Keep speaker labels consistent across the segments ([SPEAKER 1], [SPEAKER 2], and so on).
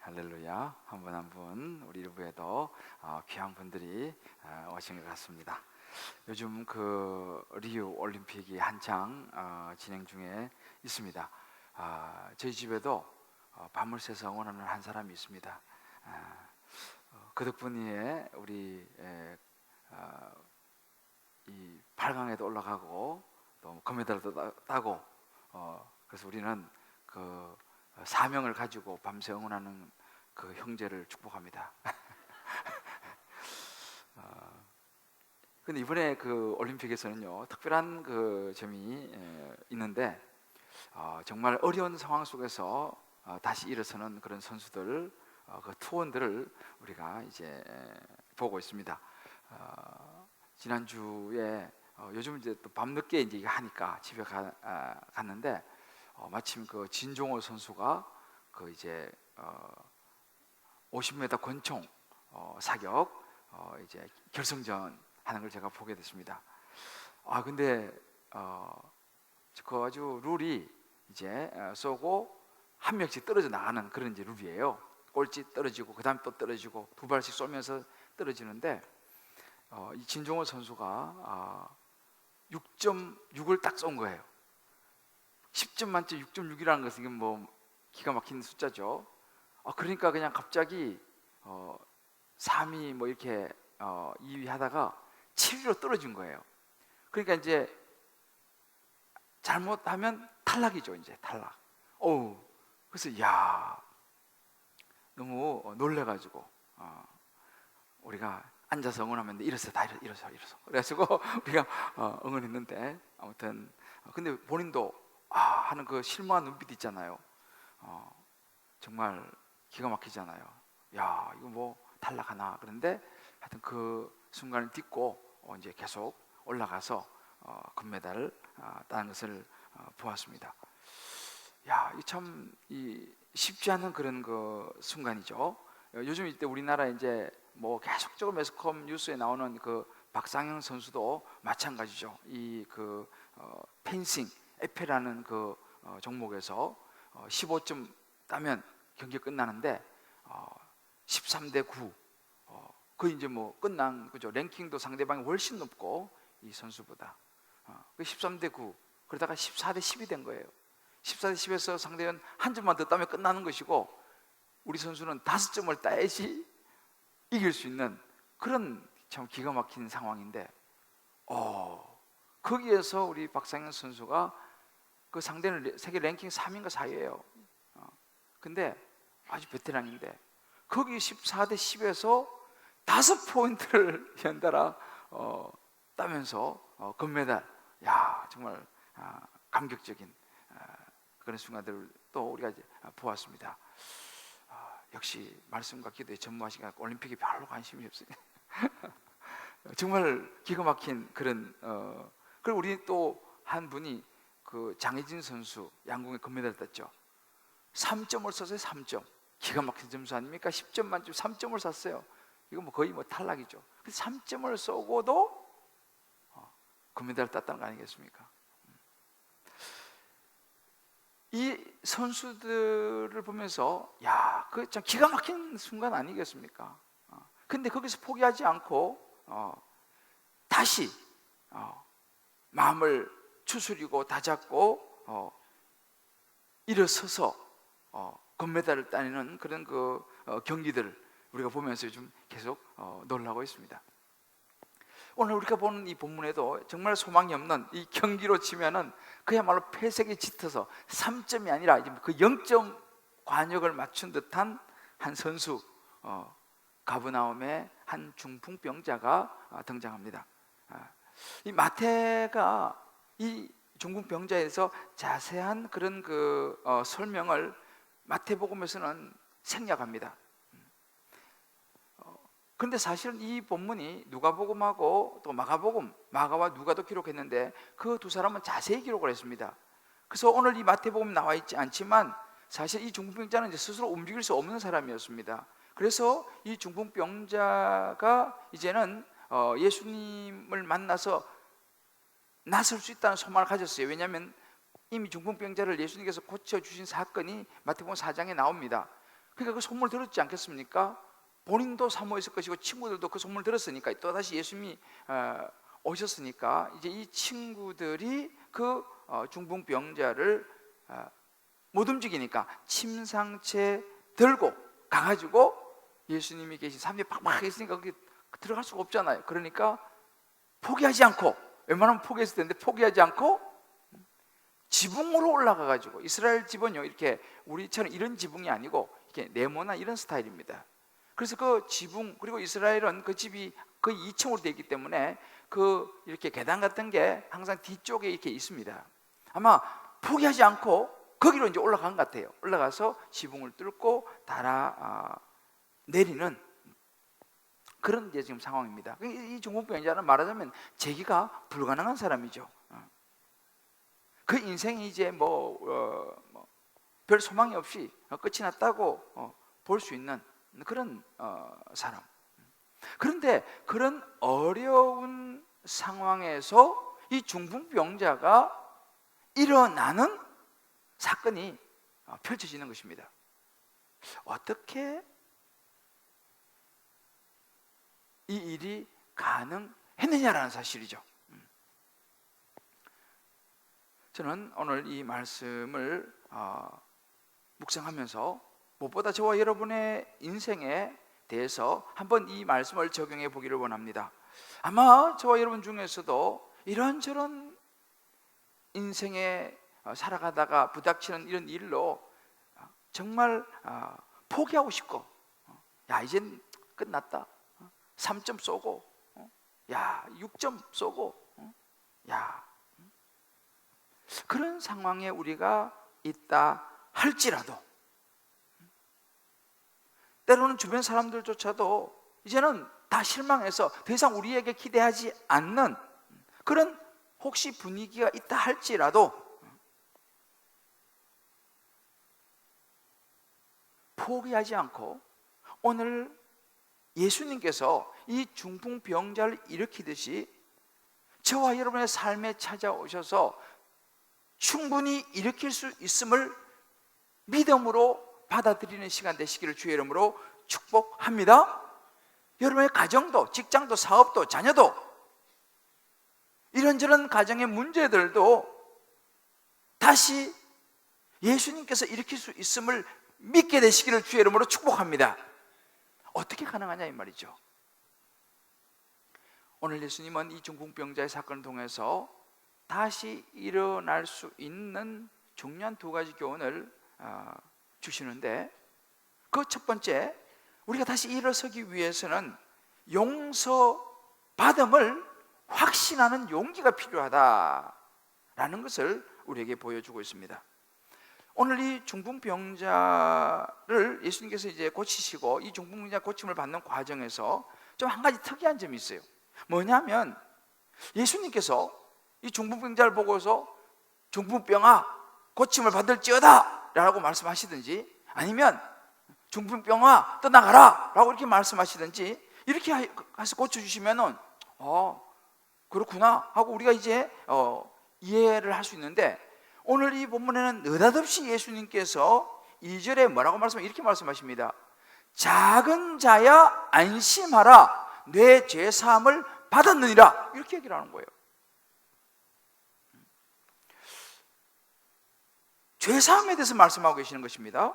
[SPEAKER 1] 할렐루야. 한 분 한 분 우리 일부에도 귀한 분들이 오신 것 같습니다. 요즘 그 리우 올림픽이 한창 진행 중에 있습니다. 저희 집에도 밤을 새서 응원하는 한 사람이 있습니다. 그 덕분에 우리 이 8강에도 올라가고 또 금메달도 따고 그래서 우리는 그 사명을 가지고 밤새 응원하는 그 형제를 축복합니다. 근데 이번에 그 올림픽에서는요 특별한 그 점이 있는데 정말 어려운 상황 속에서 다시 일어서는 그런 선수들, 그 투혼들을 우리가 이제 보고 있습니다. 지난주에 요즘 이제 또 밤늦게 이제 하니까 집에 갔는데 마침 그 진종호 선수가 그 이제 50m 권총 사격 이제 결승전 하는 걸 제가 보게 됐습니다. 근데 그 아주 룰이 이제 쏘고 한 명씩 떨어져 나가는 그런 이제 룰이에요. 꼴찌 떨어지고 그다음 또 떨어지고 두 발씩 쏘면서 떨어지는데 이 진종호 선수가 6.6을 딱 쏜 거예요. 10점 만점 6.6이라는 것은 뭐 기가 막힌 숫자죠. 그러니까 그냥 갑자기 3위 뭐 이렇게 2위 하다가 7위로 떨어진 거예요. 그러니까 이제 잘못하면 탈락이죠. 이제 탈락. 그래서 야 너무 놀래가지고 우리가 앉아서 응원하면 일어서 다 일어서 그래가지고 우리가 응원했는데 아무튼 근데 본인도 하는 그 실망한 눈빛 있잖아요. 정말 기가 막히잖아요. 야 이거 뭐 탈락하나. 그런데 하여튼 그 순간을 딛고 이제 계속 올라가서 금메달을 따는 것을 보았습니다. 야, 이 참 쉽지 않은 그런 그 순간이죠. 요즘 이때 우리나라 이제 뭐 계속적으로 매스컴 뉴스에 나오는 그 박상영 선수도 마찬가지죠. 이 그 펜싱 에페라는 그 종목에서 15점 따면 경기 끝나는데 13대 9 그 이제 뭐 끝난 그죠. 랭킹도 상대방이 훨씬 높고 이 선수보다 그 13대 9 그러다가 14대 10이 된 거예요. 14대 10에서 상대는 한 점만 더 따면 끝나는 것이고 우리 선수는 5점을 따야지 이길 수 있는 그런 참 기가 막힌 상황인데 거기에서 우리 박상현 선수가 그 상대는 세계 랭킹 3인가 4위예요. 근데 아주 베테랑인데 거기 14대 10에서 5포인트를 연달아 따면서 금메달. 야 정말 감격적인 그런 순간들을 또 우리가 이제 보았습니다. 역시 말씀과 기도에 전무하시니까 올림픽에 별로 관심이 없어요. 정말 기가 막힌 그런 그리고 우리 또 한 분이 그 장혜진 선수 양궁에 금메달 땄죠. 3점을 썼어요. 3점. 기가 막힌 점수 아닙니까? 10점 만점 3점을 쐈어요. 이거 뭐 거의 뭐 탈락이죠. 3점을 쏘고도 금메달을 땄다는 거 아니겠습니까? 이 선수들을 보면서 야, 그 참 기가 막힌 순간 아니겠습니까? 근데 거기서 포기하지 않고 다시 마음을 추스리고 다잡고 일어서서 금메달을 따내는 그런 그 경기들을 우리가 보면서 요즘 계속 놀라고 있습니다. 오늘 우리가 보는 이 본문에도 정말 소망이 없는 이 경기로 치면은 그야말로 패색이 짙어서 3점이 아니라 그 0점 관역을 맞춘 듯한 한 선수 가브나움의 한 중풍병자가 등장합니다. 이 마태가 이 중풍병자에서 자세한 그런 그 설명을 마태복음에서는 생략합니다. 그런데 사실은 이 본문이 누가복음하고 또 마가복음, 마가와 누가도 기록했는데 그 두 사람은 자세히 기록을 했습니다. 그래서 오늘 이 마태복음 나와 있지 않지만 사실 이 중풍병자는 이제 스스로 움직일 수 없는 사람이었습니다. 그래서 이 중풍병자가 이제는 예수님을 만나서 나설 수 있다는 소망을 가졌어요. 왜냐하면 이미 중풍병자를 예수님께서 고쳐주신 사건이 마태복음 4장에 나옵니다. 그러니까 그 소문을 들었지 않겠습니까? 본인도 사모했을 것이고 친구들도 그 소문을 들었으니까, 또다시 예수님이 오셨으니까 이제 이 친구들이 그 중풍병자를 못 움직이니까 침상채 들고 가가지고, 예수님이 계신 사람들이 팍팍 있으니까 거기 들어갈 수가 없잖아요. 그러니까 포기하지 않고, 웬만하면 포기했을 텐데 포기하지 않고 지붕으로 올라가가지고, 이스라엘 집은요 이렇게 우리처럼 이런 지붕이 아니고 이렇게 네모나 이런 스타일입니다. 그래서 그 지붕, 그리고 이스라엘은 그 집이 거의 2층으로 되어 있기 때문에 그 이렇게 계단 같은 게 항상 뒤쪽에 이렇게 있습니다. 아마 포기하지 않고 거기로 이제 올라간 것 같아요. 올라가서 지붕을 뚫고 달아 내리는 그런 이제 지금 상황입니다. 이 중풍병자는 말하자면 재기가 불가능한 사람이죠. 그 인생이 이제 별 소망이 없이 끝이 났다고 볼 수 있는 그런 사람. 그런데 그런 어려운 상황에서 이 중풍병자가 일어나는 사건이 펼쳐지는 것입니다. 어떻게 이 일이 가능했느냐라는 사실이죠. 저는 오늘 이 말씀을 묵상하면서 무엇보다 저와 여러분의 인생에 대해서 한번 이 말씀을 적용해 보기를 원합니다. 아마 저와 여러분 중에서도 이런저런 인생에 살아가다가 부닥치는 이런 일로 정말 포기하고 싶고, 야 이젠 끝났다, 3점 쏘고, 야 6점 쏘고, 야 그런 상황에 우리가 있다 할지라도, 때로는 주변 사람들조차도 이제는 다 실망해서 더 이상 우리에게 기대하지 않는 그런 혹시 분위기가 있다 할지라도 포기하지 않고, 오늘 예수님께서 이 중풍병자를 일으키듯이 저와 여러분의 삶에 찾아오셔서 충분히 일으킬 수 있음을 믿음으로 받아들이는 시간 되시기를 주의 이름으로 축복합니다. 여러분의 가정도, 직장도, 사업도, 자녀도, 이런저런 가정의 문제들도 다시 예수님께서 일으킬 수 있음을 믿게 되시기를 주의 이름으로 축복합니다. 어떻게 가능하냐 이 말이죠. 오늘 예수님은 이 중풍병자의 사건을 통해서 다시 일어날 수 있는 중요한 두 가지 교훈을 주시는데, 그 첫 번째, 우리가 다시 일어서기 위해서는 용서받음을 확신하는 용기가 필요하다라는 것을 우리에게 보여주고 있습니다. 오늘 이 중풍병자를 예수님께서 이제 고치시고, 이 중풍병자 고침을 받는 과정에서 좀 한 가지 특이한 점이 있어요. 뭐냐면, 예수님께서 이 중풍병자를 보고서 중풍병아 고침을 받을지어다 라고 말씀하시든지, 아니면 중풍병아 떠나가라 라고 이렇게 말씀하시든지, 이렇게 해서 고쳐주시면은 그렇구나 하고 우리가 이제 이해를 할 수 있는데, 오늘 이 본문에는 느닷없이 예수님께서 2절에 뭐라고 말씀하시면 이렇게 말씀하십니다. 작은 자야 안심하라, 내 죄사함을 받았느니라, 이렇게 얘기를 하는 거예요. 죄사함에 대해서 말씀하고 계시는 것입니다.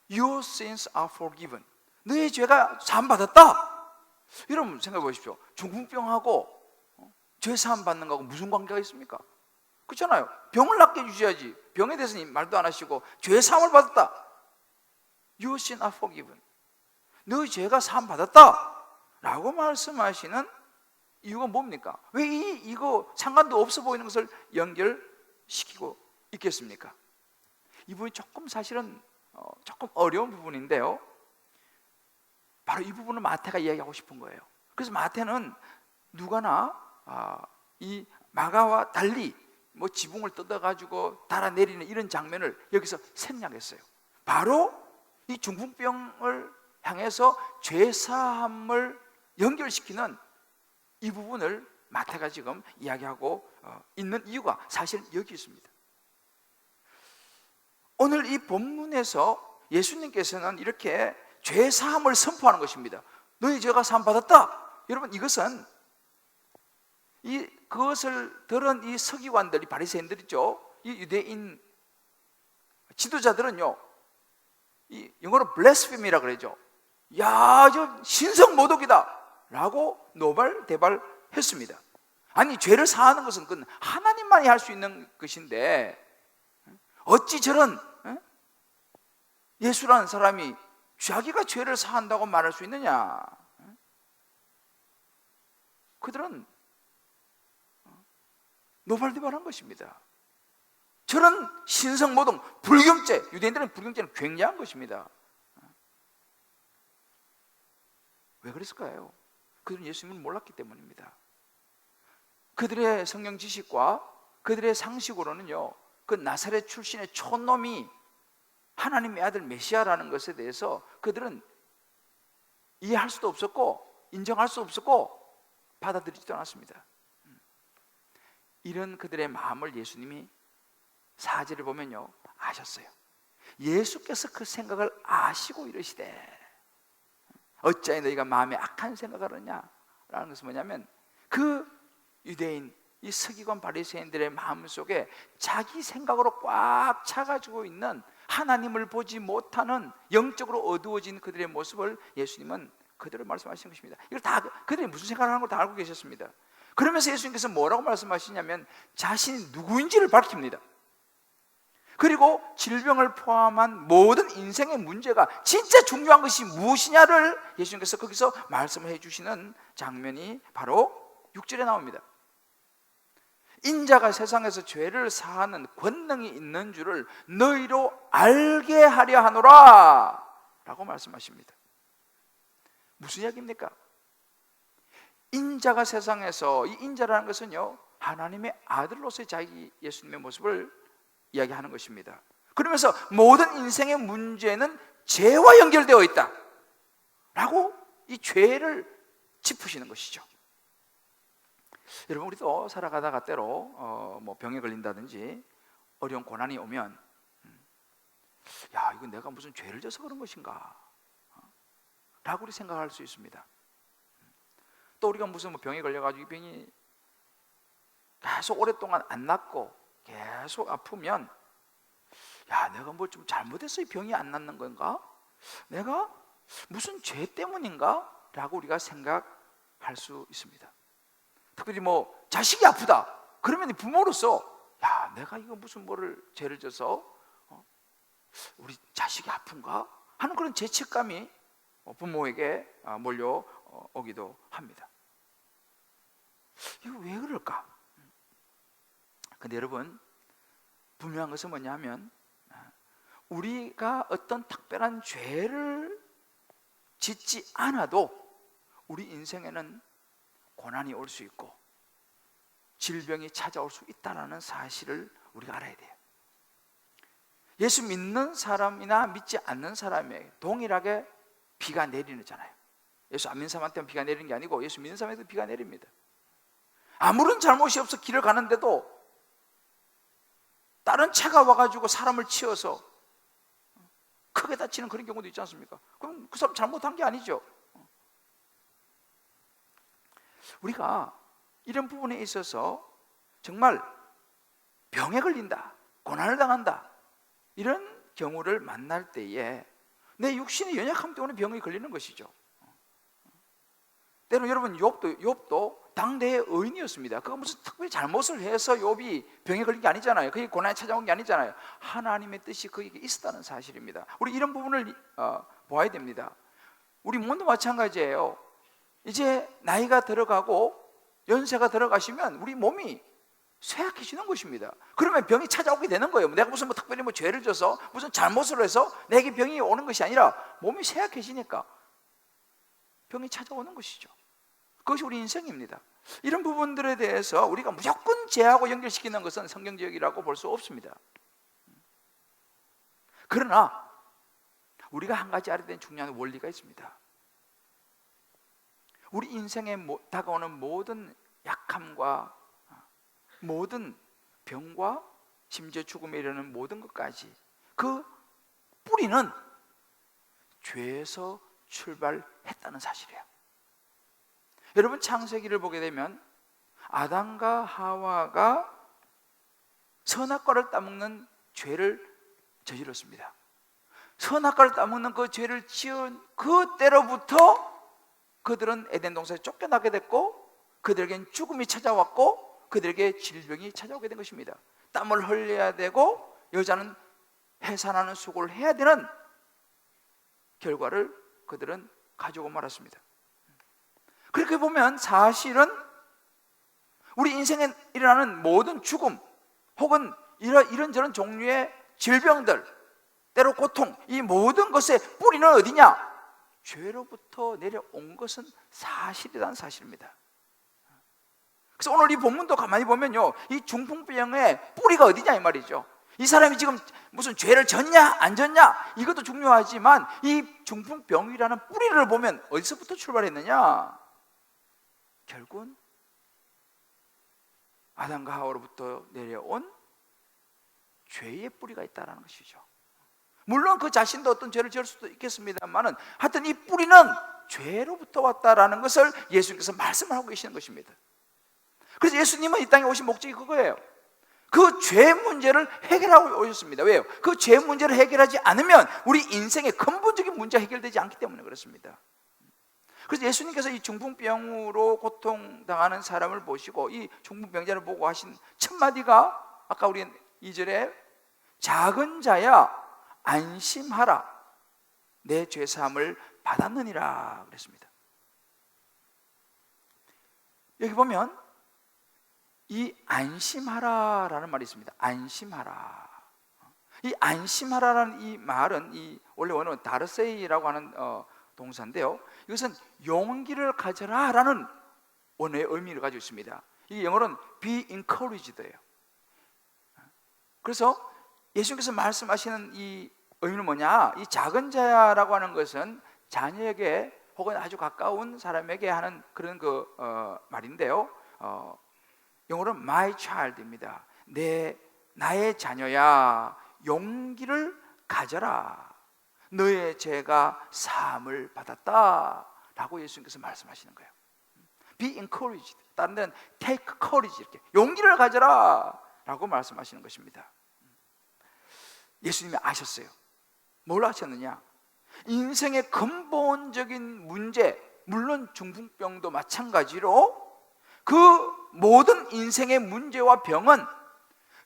[SPEAKER 1] Your sins are forgiven. 너의 죄가 사함받았다. 여러분 생각해 보십시오. 중풍병하고 죄사함 받는 거하고 무슨 관계가 있습니까? 그렇잖아요. 병을 낫게 해주셔야지. 병에 대해서는 말도 안 하시고 죄사함을 받았다. Your sins are forgiven. 너의 죄가 사함받았다 라고 말씀하시는 이유가 뭡니까? 왜 이거 상관도 없어 보이는 것을 연결시키고 있겠습니까? 이 부분이 조금 사실은 조금 어려운 부분인데요, 바로 이 부분을 마태가 이야기하고 싶은 거예요. 그래서 마태는 누가나 이 마가와 달리 지붕을 뜯어가지고 달아내리는 이런 장면을 여기서 생략했어요. 바로 이 중풍병을 향해서 죄사함을 연결시키는 이 부분을 마태가 지금 이야기하고 있는 이유가 사실 여기 있습니다. 오늘 이 본문에서 예수님께서는 이렇게 죄 사함을 선포하는 것입니다. 너희 죄가 사함 받았다. 여러분, 이것은 그것을 들은 이 서기관들, 이 바리새인들이죠, 이 유대인 지도자들은요, 이 영어로 blasphemy라 그러죠. 야, 저 신성모독이다 라고 노발대발했습니다. 아니, 죄를 사하는 것은 그건 하나님만이 할 수 있는 것인데 어찌 저런 예수라는 사람이 자기가 죄를 사한다고 말할 수 있느냐. 그들은 노발대발한 것입니다. 저런 신성모독, 불경죄, 유대인들은 불경죄는 굉장한 것입니다. 왜 그랬을까요? 그들은 예수님을 몰랐기 때문입니다. 그들의 성경 지식과 그들의 상식으로는요, 그 나사렛 출신의 촌놈이 하나님의 아들 메시아라는 것에 대해서 그들은 이해할 수도 없었고 인정할 수 없었고 받아들이지도 않았습니다. 이런 그들의 마음을 예수님이 4절을 보면요, 아셨어요. 예수께서 그 생각을 아시고 이르시되 어찌하여 너희가 마음에 악한 생각을 하느냐 라는 것은 뭐냐면, 그 유대인 이 서기관 바리새인들의 마음속에 자기 생각으로 꽉 차가지고 있는 하나님을 보지 못하는 영적으로 어두워진 그들의 모습을 예수님은 그대로 말씀하시는 것입니다. 이걸 다 그들이 무슨 생각을 하는 걸 다 알고 계셨습니다. 그러면서 예수님께서 뭐라고 말씀하시냐면 자신이 누구인지를 밝힙니다. 그리고 질병을 포함한 모든 인생의 문제가 진짜 중요한 것이 무엇이냐를 예수님께서 거기서 말씀해 주시는 장면이 바로 6절에 나옵니다. 인자가 세상에서 죄를 사하는 권능이 있는 줄을 너희로 알게 하려 하노라 라고 말씀하십니다. 무슨 이야기입니까? 인자가 세상에서, 이 인자라는 것은요, 하나님의 아들로서의 자기 예수님의 모습을 이야기하는 것입니다. 그러면서 모든 인생의 문제는 죄와 연결되어 있다 라고 이 죄를 짚으시는 것이죠. 여러분, 우리도 살아가다가 때로 뭐 병에 걸린다든지 어려운 고난이 오면 야, 이거 내가 무슨 죄를 져서 그런 것인가 라고 우리 생각할 수 있습니다. 또 우리가 무슨 병에 걸려가지고 이 병이 계속 오랫동안 안 낫고 계속 아프면 야, 내가 뭘 좀 잘못해서 이 병이 안 낫는 건가? 내가 무슨 죄 때문인가? 라고 우리가 생각할 수 있습니다. 특별히 뭐 자식이 아프다 그러면 부모로서 야, 내가 이거 무슨 뭐를 죄를 져서 우리 자식이 아픈가? 하는 그런 죄책감이 부모에게 몰려오기도 합니다. 이거 왜 그럴까? 근데 여러분, 분명한 것은 뭐냐면 우리가 어떤 특별한 죄를 짓지 않아도 우리 인생에는 고난이 올 수 있고 질병이 찾아올 수 있다는 사실을 우리가 알아야 돼요. 예수 믿는 사람이나 믿지 않는 사람에게 동일하게 비가 내리잖아요. 예수 안 믿는 사람한테는 비가 내리는 게 아니고 예수 믿는 사람한테도 비가 내립니다. 아무런 잘못이 없어 길을 가는데도 다른 차가 와가지고 사람을 치어서 크게 다치는 그런 경우도 있지 않습니까? 그럼 그 사람 잘못한 게 아니죠. 우리가 이런 부분에 있어서 정말 병에 걸린다, 고난을 당한다, 이런 경우를 만날 때에 내 육신의 연약함 때문에 병이 걸리는 것이죠. 때로는 여러분, 욥도 당대의 의인이었습니다. 그가 무슨 특별히 잘못을 해서 욥이 병에 걸린 게 아니잖아요. 그게 고난이 찾아온 게 아니잖아요. 하나님의 뜻이 그에게 있었다는 사실입니다. 우리 이런 부분을 보아야 됩니다. 우리 몸도 마찬가지예요. 이제 나이가 들어가고 연세가 들어가시면 우리 몸이 쇠약해지는 것입니다. 그러면 병이 찾아오게 되는 거예요. 내가 무슨 뭐 특별히 뭐 죄를 져서 무슨 잘못을 해서 내게 병이 오는 것이 아니라 몸이 쇠약해지니까 병이 찾아오는 것이죠. 그것이 우리 인생입니다. 이런 부분들에 대해서 우리가 무조건 죄하고 연결시키는 것은 성경적이라고 볼 수 없습니다. 그러나 우리가 한 가지 알아야 되는 중요한 원리가 있습니다. 우리 인생에 다가오는 모든 약함과 모든 병과 심지어 죽음에 이르는 모든 것까지 그 뿌리는 죄에서 출발했다는 사실이에요. 여러분, 창세기를 보게 되면 아담과 하와가 선악과를 따먹는 죄를 저질렀습니다. 선악과를 따먹는 그 죄를 지은 그때로부터 그들은 에덴 동산에 쫓겨나게 됐고, 그들에겐 죽음이 찾아왔고, 그들에게 질병이 찾아오게 된 것입니다. 땀을 흘려야 되고, 여자는 해산하는 수고를 해야 되는 결과를 그들은 가지고 말았습니다. 그렇게 보면 사실은 우리 인생에 일어나는 모든 죽음 혹은 이런저런 종류의 질병들, 때로 고통, 이 모든 것의 뿌리는 어디냐? 죄로부터 내려온 것은 사실이라는 사실입니다. 그래서 오늘 이 본문도 가만히 보면요, 이 중풍병의 뿌리가 어디냐 이 말이죠. 이 사람이 지금 무슨 죄를 졌냐 안 졌냐 이것도 중요하지만, 이 중풍병이라는 뿌리를 보면 어디서부터 출발했느냐? 결국은 아담과 하와로부터 내려온 죄의 뿌리가 있다는 것이죠. 물론 그 자신도 어떤 죄를 지을 수도 있겠습니다만은, 하여튼 이 뿌리는 죄로부터 왔다라는 것을 예수님께서 말씀을 하고 계시는 것입니다. 그래서 예수님은 이 땅에 오신 목적이 그거예요. 그 죄 문제를 해결하고 오셨습니다. 왜요? 그 죄 문제를 해결하지 않으면 우리 인생의 근본적인 문제가 해결되지 않기 때문에 그렇습니다. 그래서 예수님께서 이 중풍병으로 고통당하는 사람을 보시고, 이 중풍병자를 보고 하신 첫 마디가 아까 우리 2절에 작은 자야 안심하라, 내 죄사함을 받았느니라 그랬습니다. 여기 보면 이 안심하라라는 말이 있습니다. 안심하라. 이 안심하라라는 이 말은 이 원래 원어는 다르세이라고 하는 동사인데요, 이것은 용기를 가져라라는 원어의 의미를 가지고 있습니다. 이게 영어로는 be encouraged예요. 그래서 예수님께서 말씀하시는 이 의미는 뭐냐? 이 작은 자라고 하는 것은 자녀에게 혹은 아주 가까운 사람에게 하는 그런 말인데요, 영어로는 my child입니다. 나의 자녀야, 용기를 가져라, 너의 죄가 사함을 받았다 라고 예수님께서 말씀하시는 거예요. Be encouraged, 다른 데는 take courage, 이렇게 용기를 가져라 라고 말씀하시는 것입니다. 예수님이 아셨어요. 뭘 아셨느냐? 인생의 근본적인 문제, 물론 중풍병도 마찬가지로 그 모든 인생의 문제와 병은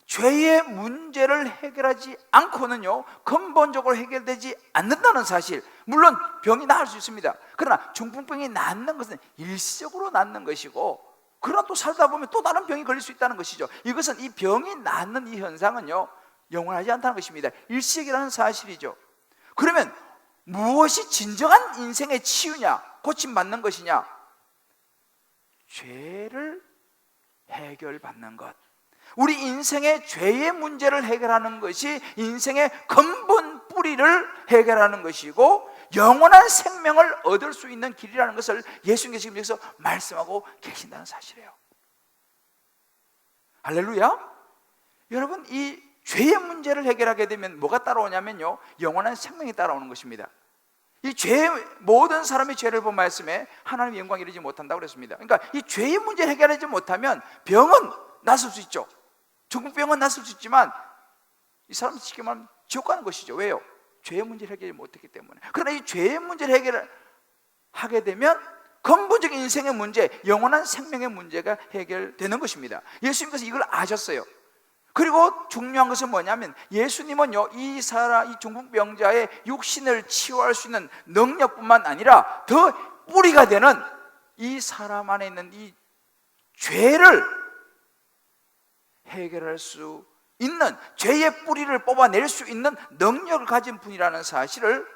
[SPEAKER 1] 죄의 문제를 해결하지 않고는요 근본적으로 해결되지 않는다는 사실. 물론 병이 나을 수 있습니다. 그러나 중풍병이 낫는 것은 일시적으로 낫는 것이고, 그러나 또 살다 보면 또 다른 병이 걸릴 수 있다는 것이죠. 이것은 이 병이 낫는 이 현상은요 영원하지 않다는 것입니다. 일시적이라는 사실이죠. 그러면 무엇이 진정한 인생의 치유냐, 고침받는 것이냐? 죄를 해결받는 것. 우리 인생의 죄의 문제를 해결하는 것이 인생의 근본 뿌리를 해결하는 것이고, 영원한 생명을 얻을 수 있는 길이라는 것을 예수님께서 지금 여기서 말씀하고 계신다는 사실이에요. 할렐루야. 여러분, 이 죄의 문제를 해결하게 되면 뭐가 따라오냐면요 영원한 생명이 따라오는 것입니다. 이 모든 사람이 죄를 본 말씀에 하나님의 영광이 이르지 못한다고 그랬습니다. 그러니까 이 죄의 문제를 해결하지 못하면 병은 낫을 수 있죠. 중풍병은 낫을 수 있지만 이 사람은 쉽게 말하면 지옥 가는 것이죠. 왜요? 죄의 문제를 해결하지 못했기 때문에. 그러나 이 죄의 문제를 해결하게 되면 근본적인 인생의 문제, 영원한 생명의 문제가 해결되는 것입니다. 예수님께서 이걸 아셨어요. 그리고 중요한 것은 뭐냐면 예수님은요 이 중풍병자의 육신을 치유할 수 있는 능력뿐만 아니라 더 뿌리가 되는 이 사람 안에 있는 이 죄를 해결할 수 있는, 죄의 뿌리를 뽑아낼 수 있는 능력을 가진 분이라는 사실을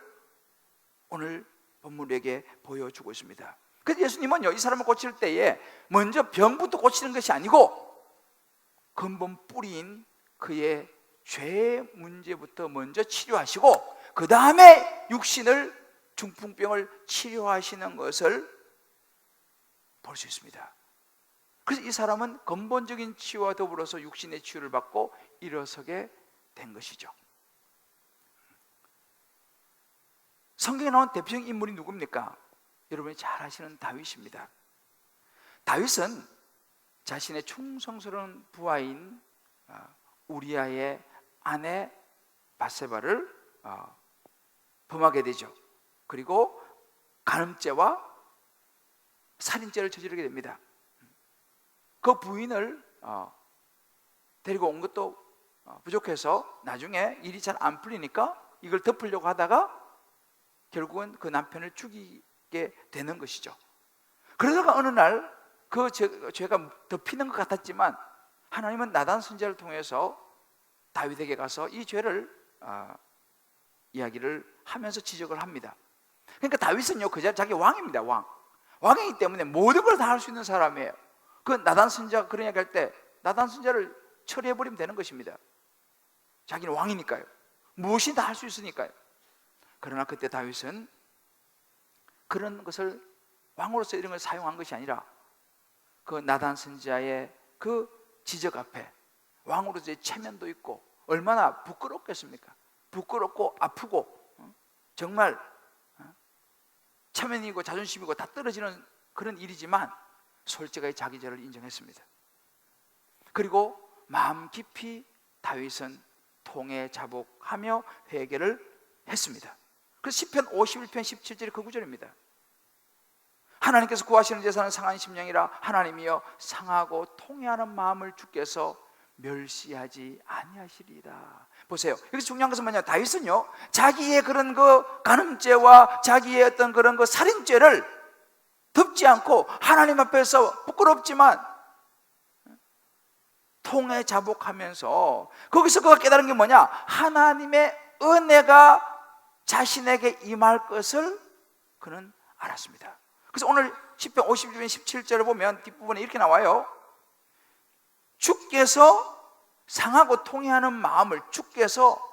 [SPEAKER 1] 오늘 본문에게 보여주고 있습니다. 그래서 예수님은요 이 사람을 고칠 때에 먼저 병부터 고치는 것이 아니고 근본 뿌리인 그의 죄 문제부터 먼저 치료하시고, 그 다음에 육신을, 중풍병을 치료하시는 것을 볼 수 있습니다. 그래서 이 사람은 근본적인 치유와 더불어서 육신의 치유를 받고 일어서게 된 것이죠. 성경에 나온 대표적인 인물이 누굽니까? 여러분이 잘 아시는 다윗입니다. 다윗은 자신의 충성스러운 부하인 우리아의 아내 바세바를 범하게 되죠. 그리고 간음죄와 살인죄를 저지르게 됩니다. 그 부인을 데리고 온 것도 부족해서 나중에 일이 잘 안 풀리니까 이걸 덮으려고 하다가 결국은 그 남편을 죽이게 되는 것이죠. 그러다가 어느 날 그 죄가 덮이는 것 같았지만 하나님은 나단 선지자를 통해서 다윗에게 가서 이 죄를 이야기를 하면서 지적을 합니다. 그러니까 다윗은요, 그 자기 왕입니다. 왕이기 때문에 모든 걸 다 할 수 있는 사람이에요. 그 나단 선지자가 그런 이야기 할 때 나단 선지자를 처리해버리면 되는 것입니다. 자기는 왕이니까요. 무엇이 다 할 수 있으니까요. 그러나 그때 다윗은 그런 것을 왕으로서 이런 걸 사용한 것이 아니라 그 나단 선지자의 그 지적 앞에 왕으로서의 체면도 있고 얼마나 부끄럽겠습니까? 부끄럽고 아프고 정말 체면이고 자존심이고 다 떨어지는 그런 일이지만 솔직하게 자기 죄를 인정했습니다. 그리고 마음 깊이 다윗은 통해 자복하며 회개를 했습니다. 그래서 시편 51편 17절이 그 구절입니다. 하나님께서 구하시는 제사는 상한 심령이라 하나님이여 상하고 통회하는 마음을 주께서 멸시하지 아니하시리라. 보세요. 여기서 중요한 것은 뭐냐? 다윗은요, 자기의 그런 그 간음죄와 자기의 어떤 그런 그 살인죄를 덮지 않고 하나님 앞에서 부끄럽지만 통해 자복하면서 거기서 그가 깨달은 게 뭐냐? 하나님의 은혜가 자신에게 임할 것을 그는 알았습니다. 그래서 오늘 시편 52편 17절을 보면 뒷부분에 이렇게 나와요. 주께서 상하고 통회하는 마음을 주께서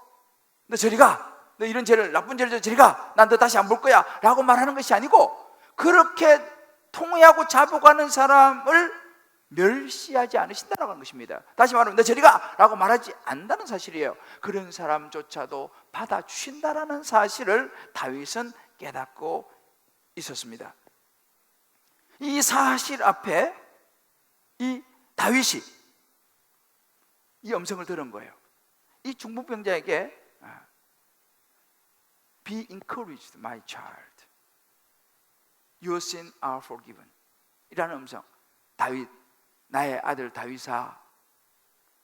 [SPEAKER 1] 너 저리 가, 너 이런 죄를 나쁜 죄를 저리 가, 난 너 다시 안 볼 거야 라고 말하는 것이 아니고 그렇게 통회하고 자복하는 사람을 멸시하지 않으신다라고 하는 것입니다. 다시 말하면 너 저리 가 라고 말하지 않는다는 사실이에요. 그런 사람조차도 받아주신다라는 사실을 다윗은 깨닫고 있었습니다. 이 사실 앞에 이 다윗이 이 음성을 들은 거예요. 이 중풍병자에게 Be encouraged, my child. Your sins are forgiven. 이라는 음성. 다윗, 나의 아들 다윗아,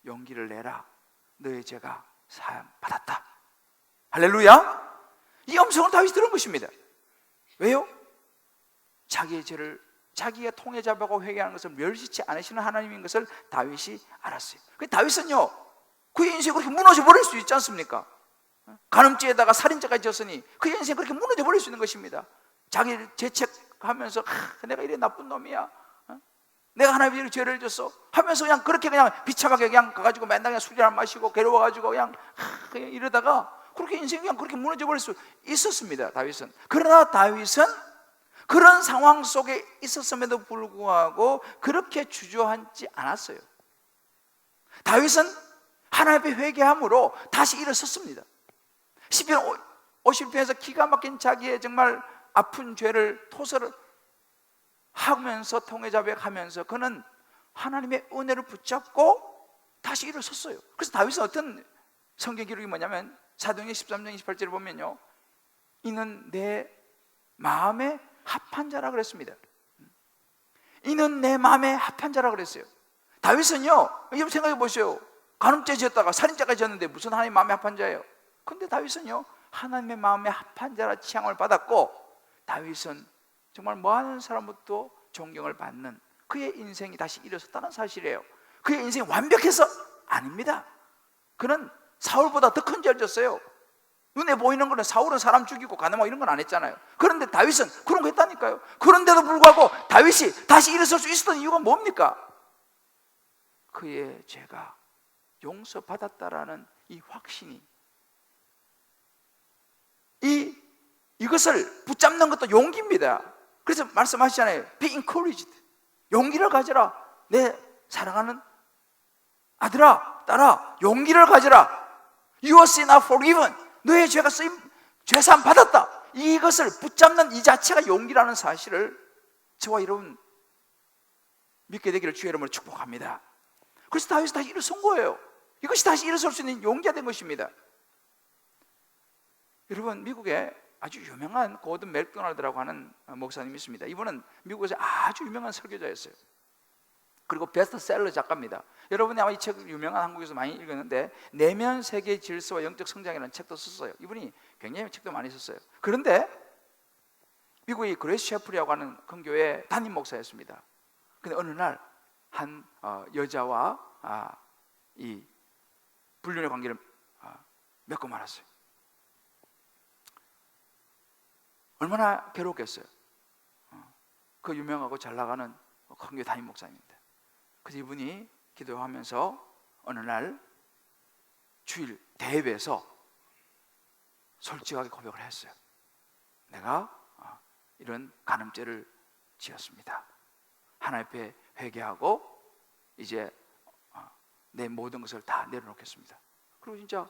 [SPEAKER 1] 용기를 내라. 너의 죄가 사함 받았다. 할렐루야. 이 음성을 다윗이 들은 것입니다. 왜요? 자기의 죄를 자기가 통해 잡아고 회개하는 것을 멸시치 않으시는 하나님인 것을 다윗이 알았어요. 그 다윗은요, 그의 인생이 그렇게 무너져 버릴 수 있지 않습니까? 간음죄에다가 살인죄까지 졌으니 그의 인생이 그렇게 무너져 버릴 수 있는 것입니다. 자기를 죄책하면서 내가 이래 나쁜 놈이야, 내가 하나님의 죄를 졌어 하면서 그냥 그렇게 그냥 비참하게 그냥 가가지고 맨날 그냥 술이나 마시고 괴로워가지고 그냥 이러다가 그렇게 인생이 그냥 그렇게 무너져 버릴 수 있었습니다. 다윗은. 그러나 다윗은 그런 상황 속에 있었음에도 불구하고 그렇게 주저앉지 않았어요. 다윗은 하나님 앞에 회개함으로 다시 일어섰습니다. 시편 50편에서 기가 막힌 자기의 정말 아픈 죄를 토설을 하면서 통회자백하면서 그는 하나님의 은혜를 붙잡고 다시 일어섰어요. 그래서 다윗은 어떤 성경 기록이 뭐냐면 사도행전 13장 28절을 보면요, 이는 내 마음에 합한 자라 그랬습니다. 이는 내 마음에 합한 자라 그랬어요. 다윗은요, 여러분 생각해 보세요. 간음죄 지었다가 살인죄까지 지었는데 무슨 하나님 마음에 합한 자예요? 근데 다윗은요, 하나님의 마음에 합한 자라 취향을 받았고, 다윗은 정말 뭐하는 사람부터 존경을 받는 그의 인생이 다시 일어섰다는 사실이에요. 그의 인생이 완벽해서 아닙니다. 그는 사울보다 더 큰 죄를 졌어요. 눈에 보이는 거는 사울은 사람 죽이고 가늠하고 이런 건 안 했잖아요. 그런데 다윗은 그런 거 했다니까요. 그런데도 불구하고 다윗이 다시 일어설 수 있었던 이유가 뭡니까? 그의 죄가 용서받았다라는 이 확신이, 이것을 붙잡는 것도 용기입니다. 그래서 말씀하시잖아요. Be encouraged. 용기를 가져라. 내 사랑하는 아들아, 딸아, 용기를 가져라. Your sins are forgiven. 너의 죄가 죄사함 받았다. 이것을 붙잡는 이 자체가 용기라는 사실을 저와 여러분 믿게 되기를 주의 이름으로 축복합니다. 그래서 다윗이 다시 일어선 거예요. 이것이 다시 일어설 수 있는 용기가 된 것입니다. 여러분, 미국에 아주 유명한 고든 맥도날드라고 하는 목사님이 있습니다. 이분은 미국에서 아주 유명한 설교자였어요. 그리고 베스트셀러 작가입니다. 여러분이 아마 이 책을 유명한 한국에서 많이 읽었는데 내면 세계 질서와 영적 성장이라는 책도 썼어요. 이분이 굉장히 책도 많이 썼어요. 그런데 미국의 그레이스 셰플이라고 하는 큰 교회 담임 목사였습니다. 근데 어느 날 한 여자와 이 불륜의 관계를 맺고 말았어요. 얼마나 괴롭겠어요. 그 유명하고 잘 나가는 큰 교회 담임 목사입니다. 그래서 이분이 기도하면서 어느 날 주일 대회에서 솔직하게 고백을 했어요. 내가 이런 간음죄를 지었습니다. 하나님 앞에 회개하고 이제 내 모든 것을 다 내려놓겠습니다. 그리고 진짜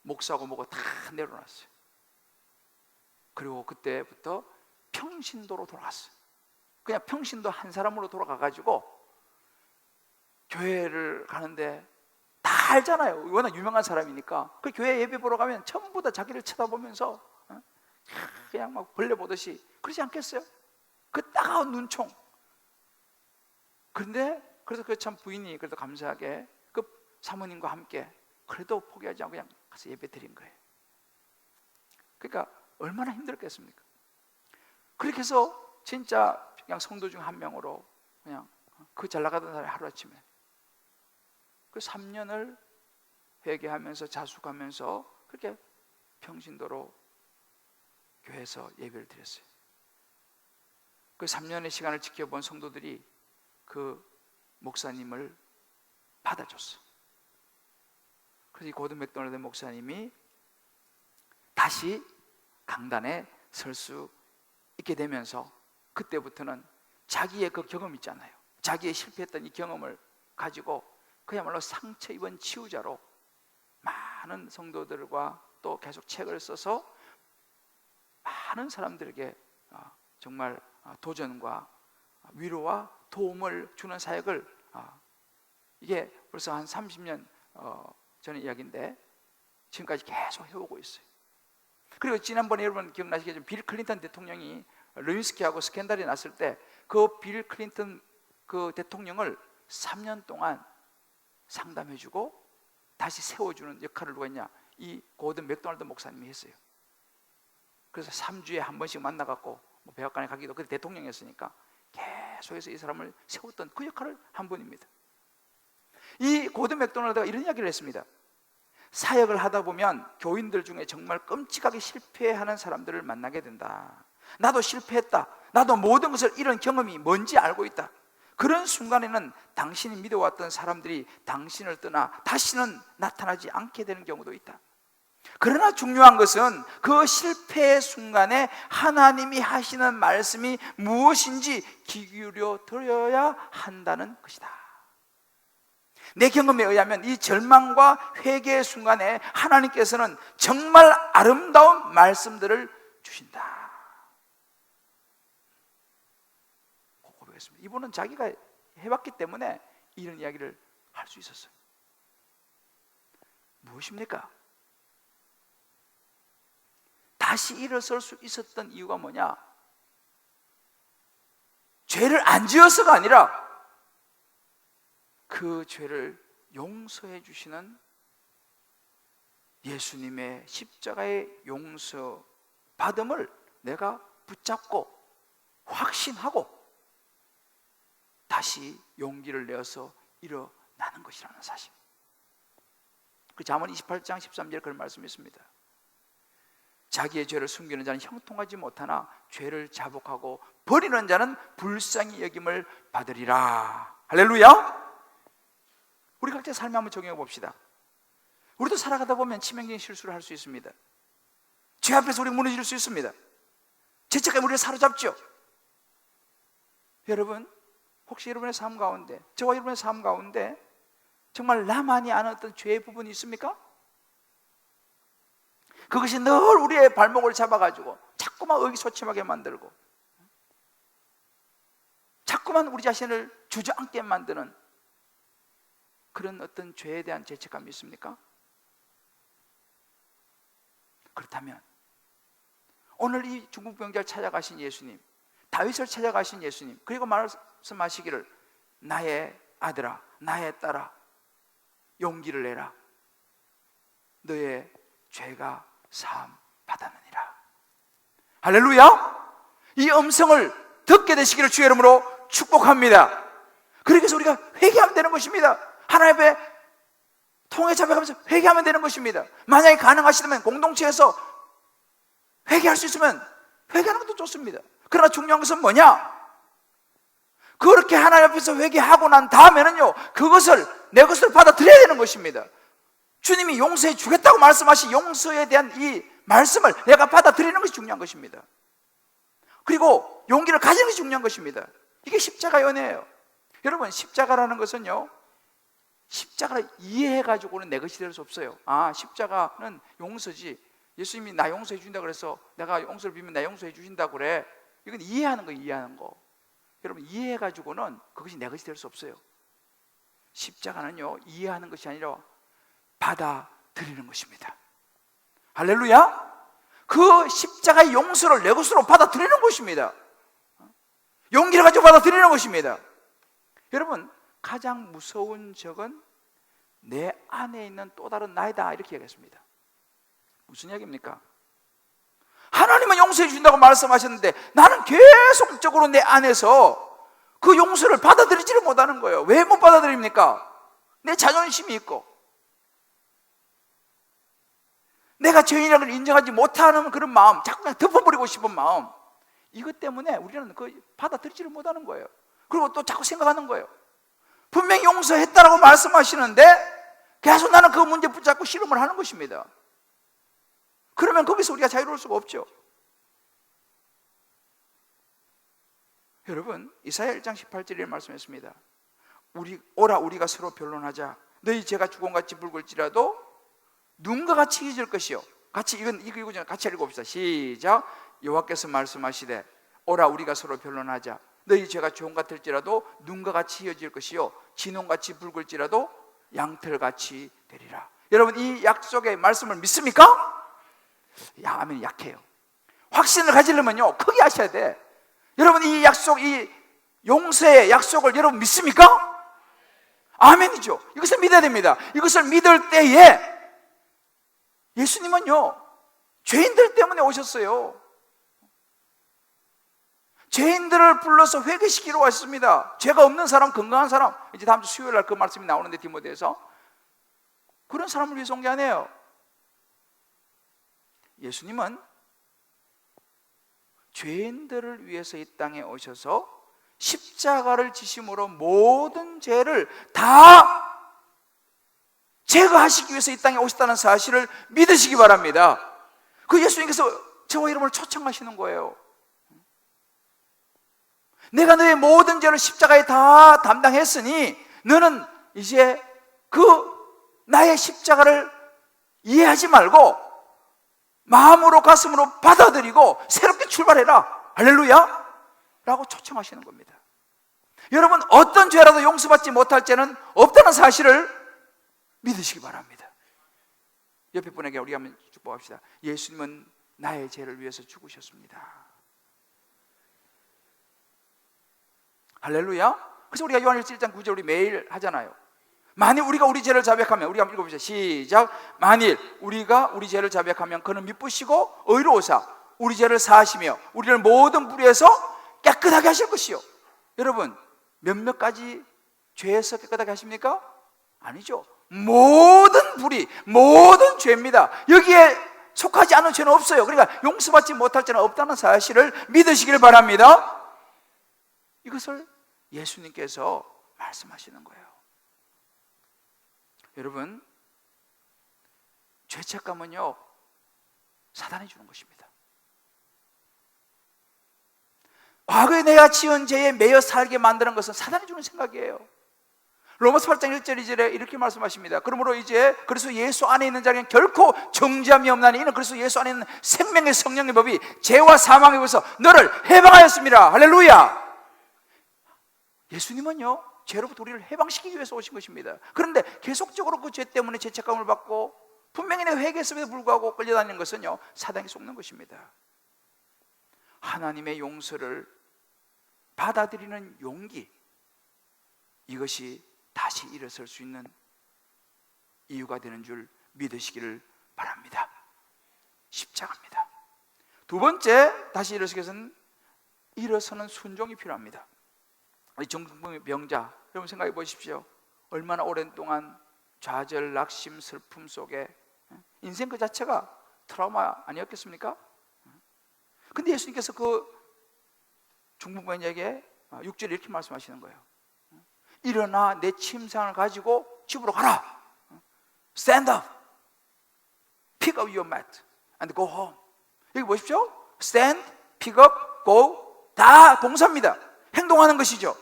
[SPEAKER 1] 목사고 뭐고 다 내려놨어요. 그리고 그때부터 평신도로 돌아갔어요. 그냥 평신도 한 사람으로 돌아가가지고 교회를 가는데 다 알잖아요. 워낙 유명한 사람이니까. 그 교회 예배 보러 가면 전부 다 자기를 쳐다보면서 그냥 막 벌레 보듯이 그러지 않겠어요? 그 따가운 눈총. 그런데 그래서 그 참 부인이 그래도 감사하게 그 사모님과 함께 그래도 포기하지 않고 그냥 가서 예배 드린 거예요. 그러니까 얼마나 힘들겠습니까? 그렇게 해서 진짜 그냥 성도 중 한 명으로 그냥 그 잘 나가던 사람이 하루아침에 그 3년을 회개하면서 자숙하면서 그렇게 평신도로 교회에서 예배를 드렸어요. 그 3년의 시간을 지켜본 성도들이 그 목사님을 받아줬어. 그래서 이 고든 맥도날드 목사님이 다시 강단에 설 수 있게 되면서 그때부터는 자기의 그 경험 있잖아요. 자기의 실패했던 이 경험을 가지고 그야말로 상처 입은 치유자로 많은 성도들과 또 계속 책을 써서 많은 사람들에게 정말 도전과 위로와 도움을 주는 사역을 이게 벌써 한 30년 전의 이야기인데 지금까지 계속 해오고 있어요. 그리고 지난번에 여러분 기억나시겠지만 빌 클린턴 대통령이 레윈스키하고 스캔들이 났을 때 그 빌 클린턴 그 대통령을 3년 동안 상담해주고 다시 세워주는 역할을 누가 했냐? 이 고든 맥도날드 목사님이 했어요. 그래서 3주에 한 번씩 만나갖고 뭐 백악관에 가기도, 그때 대통령이었으니까 계속해서 이 사람을 세웠던 그 역할을 한 분입니다. 이 고든 맥도날드가 이런 이야기를 했습니다. 사역을 하다 보면 교인들 중에 정말 끔찍하게 실패하는 사람들을 만나게 된다. 나도 실패했다. 나도 모든 것을 잃은 경험이 뭔지 알고 있다. 그런 순간에는 당신이 믿어왔던 사람들이 당신을 떠나 다시는 나타나지 않게 되는 경우도 있다. 그러나 중요한 것은 그 실패의 순간에 하나님이 하시는 말씀이 무엇인지 귀 기울여 들어야 한다는 것이다. 내 경험에 의하면 이 절망과 회개의 순간에 하나님께서는 정말 아름다운 말씀들을 주신다. 고백했습니다. 이분은 자기가 해봤기 때문에 이런 이야기를 할 수 있었어요. 무엇입니까? 다시 일어설 수 있었던 이유가 뭐냐? 죄를 안 지어서가 아니라 그 죄를 용서해 주시는 예수님의 십자가의 용서 받음을 내가 붙잡고 확신하고 다시 용기를 내어서 일어나는 것이라는 사실. 그 잠언 28장 13절에 그런 말씀이 있습니다. 자기의 죄를 숨기는 자는 형통하지 못하나 죄를 자복하고 버리는 자는 불쌍히 여김을 받으리라. 할렐루야. 우리 각자 삶에 한번 적용해 봅시다. 우리도 살아가다 보면 치명적인 실수를 할 수 있습니다. 죄 앞에서 우리 무너질 수 있습니다. 죄책감이 우리를 사로잡죠. 여러분, 혹시 여러분의 삶 가운데, 저와 여러분의 삶 가운데 정말 나만이 아는 어떤 죄의 부분이 있습니까? 그것이 늘 우리의 발목을 잡아가지고 자꾸만 의기소침하게 만들고 자꾸만 우리 자신을 주저앉게 만드는 그런 어떤 죄에 대한 죄책감이 있습니까? 그렇다면 오늘 이 중국 병자를 찾아가신 예수님, 다윗을 찾아가신 예수님, 그리고 말씀하시기를 나의 아들아, 나의 딸아, 용기를 내라. 너의 죄가 사함 받았느니라. 할렐루야! 이 음성을 듣게 되시기를 주의 이름으로 축복합니다. 그렇게 해서 우리가 회개하면 되는 것입니다. 하나님 앞에 통에 잡아가면서 회개하면 되는 것입니다. 만약에 가능하시다면 공동체에서 회개할 수 있으면 회개하는 것도 좋습니다. 그러나 중요한 것은 뭐냐? 그렇게 하나님 앞에서 회개하고 난 다음에는요, 그것을 내 것을 받아들여야 되는 것입니다. 주님이 용서해 주겠다고 말씀하신 용서에 대한 이 말씀을 내가 받아들이는 것이 중요한 것입니다. 그리고 용기를 가지는 것이 중요한 것입니다. 이게 십자가의 은혜예요. 여러분, 십자가라는 것은요, 십자가를 이해해가지고는 내 것이 될 수 없어요. 아, 십자가는 용서지, 예수님이 나 용서해 주신다 그래서 내가 용서를 빌면 나 용서해 주신다고 그래. 이건 이해하는 거, 이해하는 거. 여러분, 이해해가지고는 그것이 내 것이 될 수 없어요. 십자가는요, 이해하는 것이 아니라 받아들이는 것입니다. 할렐루야! 그 십자가의 용서를 내 것으로 받아들이는 것입니다. 용기를 가지고 받아들이는 것입니다. 여러분, 가장 무서운 적은 내 안에 있는 또 다른 나이다, 이렇게 얘기했습니다. 무슨 이야기입니까? 하나님은 용서해 주신다고 말씀하셨는데 나는 계속적으로 내 안에서 그 용서를 받아들이지를 못하는 거예요. 왜 못 받아들입니까? 내 자존심이 있고 내가 죄인이라는 걸 인정하지 못하는 그런 마음, 자꾸 그냥 덮어버리고 싶은 마음, 이것 때문에 우리는 그 받아들이지를 못하는 거예요. 그리고 또 자꾸 생각하는 거예요. 분명히 용서했다라고 말씀하시는데 계속 나는 그 문제 붙잡고 씨름을 하는 것입니다. 그러면 거기서 우리가 자유로울 수가 없죠. 여러분, 이사야 1장 18절에 말씀했습니다. 오라 우리가 서로 변론하자. 너희 죄가 주홍같이 붉을지라도 눈과 같이 잊을 것이요. 같이 이거 같이 읽어봅시다. 시작. 여호와께서 말씀하시되 오라 우리가 서로 변론하자. 너희 죄가 주홍 같을지라도 눈과 같이 이어질 것이요 진홍같이 붉을지라도 양털같이 되리라. 여러분, 이 약속의 말씀을 믿습니까? 아멘. 약해요. 확신을 가지려면요, 크게 하셔야 돼. 여러분, 이 약속, 이 용서의 약속을 여러분 믿습니까? 아멘이죠. 이것을 믿어야 됩니다. 이것을 믿을 때에 예수님은요, 죄인들 때문에 오셨어요. 죄인들을 불러서 회개시키러 왔습니다. 죄가 없는 사람, 건강한 사람, 이제 다음 주 수요일 날 그 말씀이 나오는데 디모데에서 그런 사람을 위해서 온 게 아니에요. 예수님은 죄인들을 위해서 이 땅에 오셔서 십자가를 지심으로 모든 죄를 다 제거하시기 위해서 이 땅에 오셨다는 사실을 믿으시기 바랍니다. 그 예수님께서 저와 여러분을 초청하시는 거예요. 내가 너의 모든 죄를 십자가에 다 담당했으니 너는 이제 그 나의 십자가를 이해하지 말고 마음으로 가슴으로 받아들이고 새롭게 출발해라. 할렐루야! 라고 초청하시는 겁니다. 여러분, 어떤 죄라도 용서받지 못할 죄는 없다는 사실을 믿으시기 바랍니다. 옆에 분에게 우리 한번 축복합시다. 예수님은 나의 죄를 위해서 죽으셨습니다. 할렐루야! 그래서 우리가 요한일서 1장 9절 우리 매일 하잖아요. 만일 우리가 우리 죄를 자백하면, 우리 한번 읽어보시죠. 시작. 만일 우리가 우리 죄를 자백하면 그는 미쁘시고 의로우사 우리 죄를 사하시며 우리를 모든 불의에서 깨끗하게 하실 것이요. 여러분, 몇몇 가지 죄에서 깨끗하게 하십니까? 아니죠. 모든 불의, 모든 죄입니다. 여기에 속하지 않은 죄는 없어요. 그러니까 용서받지 못할 죄는 없다는 사실을 믿으시길 바랍니다. 이것을 예수님께서 말씀하시는 거예요. 여러분, 죄책감은요, 사단이 주는 것입니다. 과거에 내가 지은 죄에 매여 살게 만드는 것은 사단이 주는 생각이에요. 로마서 8장 1절 2절에 이렇게 말씀하십니다. 그러므로 이제 그리스도 예수 안에 있는 자에게는 결코 정죄함이 없나니 이는 그리스도 예수 안에 있는 생명의 성령의 법이 죄와 사망의 법에서 너를 해방하였습니다. 할렐루야. 예수님은요, 죄로부터 우리를 해방시키기 위해서 오신 것입니다. 그런데 계속적으로 그 죄 때문에 죄책감을 받고 분명히 내 회개했음에도 불구하고 끌려다니는 것은요, 사단이 속는 것입니다. 하나님의 용서를 받아들이는 용기, 이것이 다시 일어설 수 있는 이유가 되는 줄 믿으시기를 바랍니다. 십자가입니다. 두 번째, 다시 일어서기 위해서는 일어서는 순종이 필요합니다. 이 중풍 병자, 여러분 생각해 보십시오. 얼마나 오랜 동안 좌절, 낙심, 슬픔 속에 인생 그 자체가 트라우마 아니었겠습니까? 근데 예수님께서 그 중풍병자에게 6절에 이렇게 말씀하시는 거예요. 일어나 내 침상을 가지고 집으로 가라. Stand up, pick up your mat and go home. 여기 보십시오. Stand, pick up, go, 다 동사입니다. 행동하는 것이죠.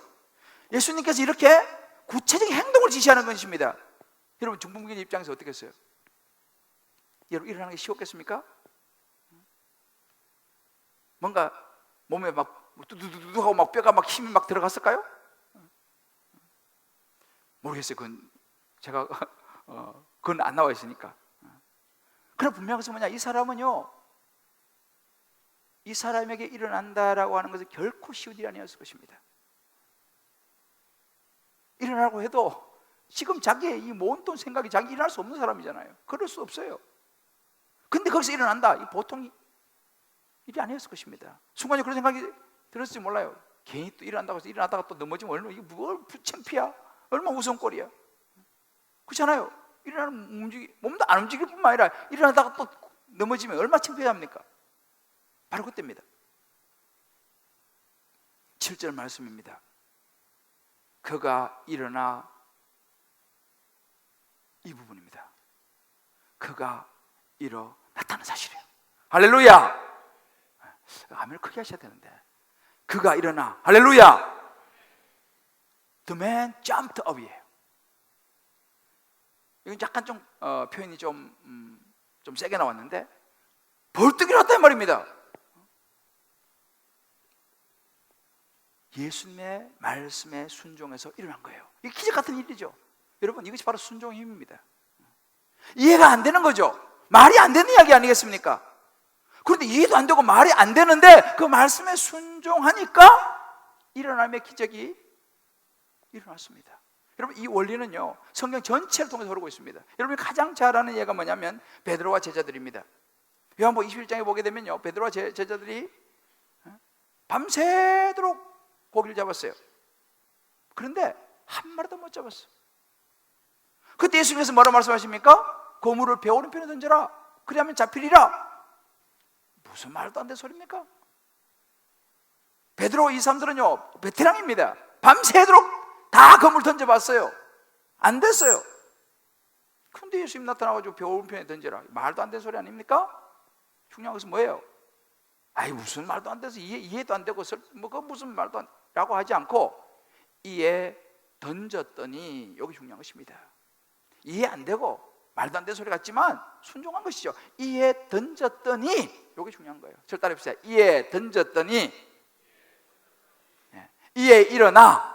[SPEAKER 1] 예수님께서 이렇게 구체적인 행동을 지시하는 것입니다. 여러분 중풍병자 입장에서 어떻겠어요? 여러분 일어나는 게 쉬웠겠습니까? 뭔가 몸에 막 두두두두하고 막 뼈가 막 힘이 막 들어갔을까요? 모르겠어요. 그건 제가 그건 안 나와 있으니까. 그러나 분명한 것은 뭐냐? 이 사람은요, 이 사람에게 일어난다라고 하는 것은 결코 쉬운 일이 아니었을 것입니다. 일어나라고 해도 지금 자기의 이 모은돈 생각이 자기 일어날 수 없는 사람이잖아요. 그럴 수 없어요. 근데 거기서 일어난다, 이 보통 일이 아니었을 것입니다. 순간에 그런 생각이 들었을지 몰라요. 괜히 또 일어난다고 해서 일어나다가 또 넘어지면 얼마나, 이게 뭘 창피야? 얼마나 우스운 꼴이야. 그렇잖아요. 일어나는 몸도 안 움직일 뿐만 아니라 일어나다가 또 넘어지면 얼마나 창피합니까? 바로 그때입니다. 7절 말씀입니다. 그가 일어나, 이 부분입니다. 그가 일어났다는 사실이에요. 할렐루야. 아멘을 크게 하셔야 되는데, 그가 일어나, 할렐루야. The man jumped up이에요. 이건 약간 좀 표현이 좀 세게 나왔는데 벌떡 일어났다는 말입니다. 예수님의 말씀에 순종해서 일어난 거예요. 이게 기적 같은 일이죠. 여러분, 이것이 바로 순종의 힘입니다. 이해가 안 되는 거죠. 말이 안 되는 이야기 아니겠습니까? 그런데 이해도 안 되고 말이 안 되는데 그 말씀에 순종하니까 일어남의 기적이 일어났습니다. 여러분, 이 원리는요, 성경 전체를 통해서 흐르고 있습니다. 여러분이 가장 잘 아는 예가 뭐냐면 베드로와 제자들입니다. 요한복음 21장에 보게 되면요, 베드로와 제자들이 밤새도록 고기를 잡았어요. 그런데 한 마리도 못 잡았어요. 그때 예수님께서 뭐라고 말씀하십니까? 그물을 배 오른편에 던져라. 그리하면 잡히리라. 무슨 말도 안 되는 소리입니까? 베드로 이 사람들은요, 베테랑입니다. 밤새도록 다 그물 던져봤어요. 안 됐어요. 그런데 예수님 나타나가지고 배 오른편에 던져라. 말도 안 되는 소리 아닙니까? 중요한 것은 뭐예요? 아이, 무슨 말도 안 돼서 이해도 안 되고 그 무슨 말도 안 라고 하지 않고 이에 던졌더니, 여기 중요한 것입니다. 이해 안 되고 말도 안 되는 소리 같지만 순종한 것이죠. 이에 던졌더니, 여기 중요한 거예요. 절 따라해보세요. 이에 던졌더니, 이에 일어나.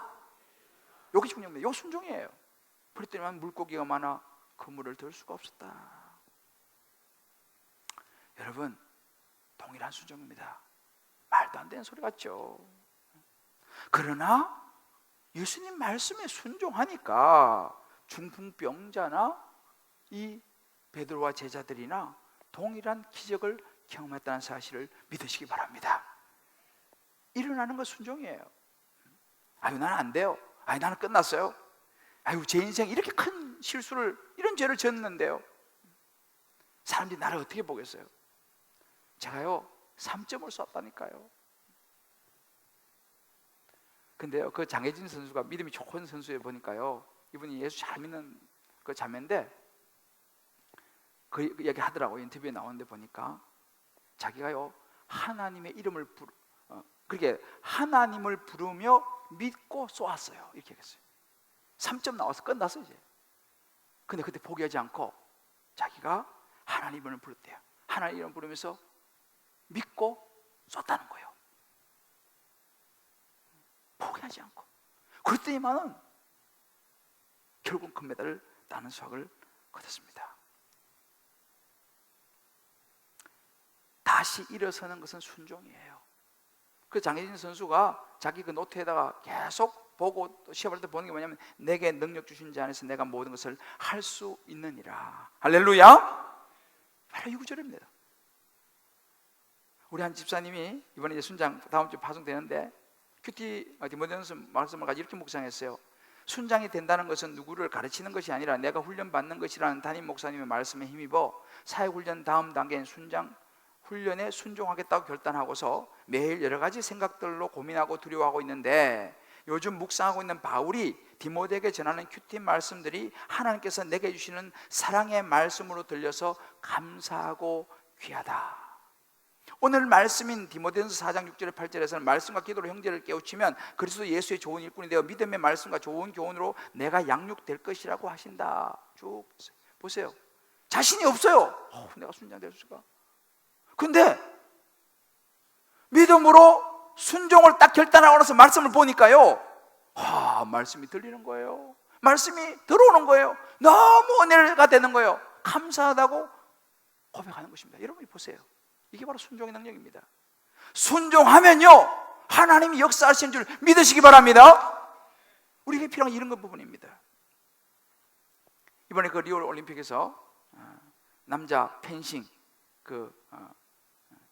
[SPEAKER 1] 여기 중요합니다. 이거 순종이에요. 그랬더니만 물고기가 많아 그물을 들 수가 없었다. 여러분, 동일한 순종입니다. 말도 안 되는 소리 같죠. 그러나 예수님 말씀에 순종하니까 중풍병자나 이 베드로와 제자들이나 동일한 기적을 경험했다는 사실을 믿으시기 바랍니다. 일어나는 건 순종이에요. 아유, 나는 안 돼요. 아유, 나는 끝났어요. 아유, 제 인생 이렇게 큰 실수를, 이런 죄를 졌는데요, 사람들이 나를 어떻게 보겠어요? 제가요 3점을 쐈다니까요. 근데요, 그 장혜진 선수가 믿음이 좋은 선수에 보니까요, 이분이 예수 잘 믿는 그 자매인데 그 얘기 하더라고요. 인터뷰에 나오는데 보니까 자기가요 하나님의 이름을 그렇게 하나님을 부르며 믿고 쏘았어요. 이렇게 얘기했어요. 3점 나와서 끝났어 이제. 근데 그때 포기하지 않고 자기가 하나님 이름을 부르대요. 하나님 이름을 부르면서 믿고 쏟다는 거예요. 포기하지 않고. 그랬더니만은 결국 금메달을 따는 수확을 거뒀습니다. 다시 일어서는 것은 순종이에요. 그 장혜진 선수가 자기 그 노트에다가 계속 보고 또 시합할 때 보는 게 뭐냐면 내게 능력 주신 자 안에서 내가 모든 것을 할 수 있느니라. 할렐루야. 바로 이 구절입니다. 우리 한 집사님이 이번에 이제 순장 다음 주 파송되는데 디모데전서 말씀을 가지고 이렇게 묵상했어요. 순장이 된다는 것은 누구를 가르치는 것이 아니라 내가 훈련받는 것이라는 담임 목사님의 말씀에 힘입어 사역훈련 다음 단계인 순장 훈련에 순종하겠다고 결단하고서 매일 여러 가지 생각들로 고민하고 두려워하고 있는데, 요즘 묵상하고 있는 바울이 디모데에게 전하는 큐티 말씀들이 하나님께서 내게 주시는 사랑의 말씀으로 들려서 감사하고 귀하다. 오늘 말씀인 디모데전서 4장 6절에 8절에서는 말씀과 기도로 형제를 깨우치면 그리스도 예수의 좋은 일꾼이 되어 믿음의 말씀과 좋은 교훈으로 내가 양육될 것이라고 하신다. 쭉 보세요. 자신이 없어요. 내가 순장될 수가. 근데 믿음으로 순종을 딱 결단하고 나서 말씀을 보니까요, 말씀이 들리는 거예요. 말씀이 들어오는 거예요. 너무 은혜가 되는 거예요. 감사하다고 고백하는 것입니다. 여러분이 보세요. 이게 바로 순종의 능력입니다. 순종하면요 하나님이 역사하시는 줄 믿으시기 바랍니다. 우리에게 필요한 이런 것 부분입니다. 이번에 그 리오 올림픽에서 남자 펜싱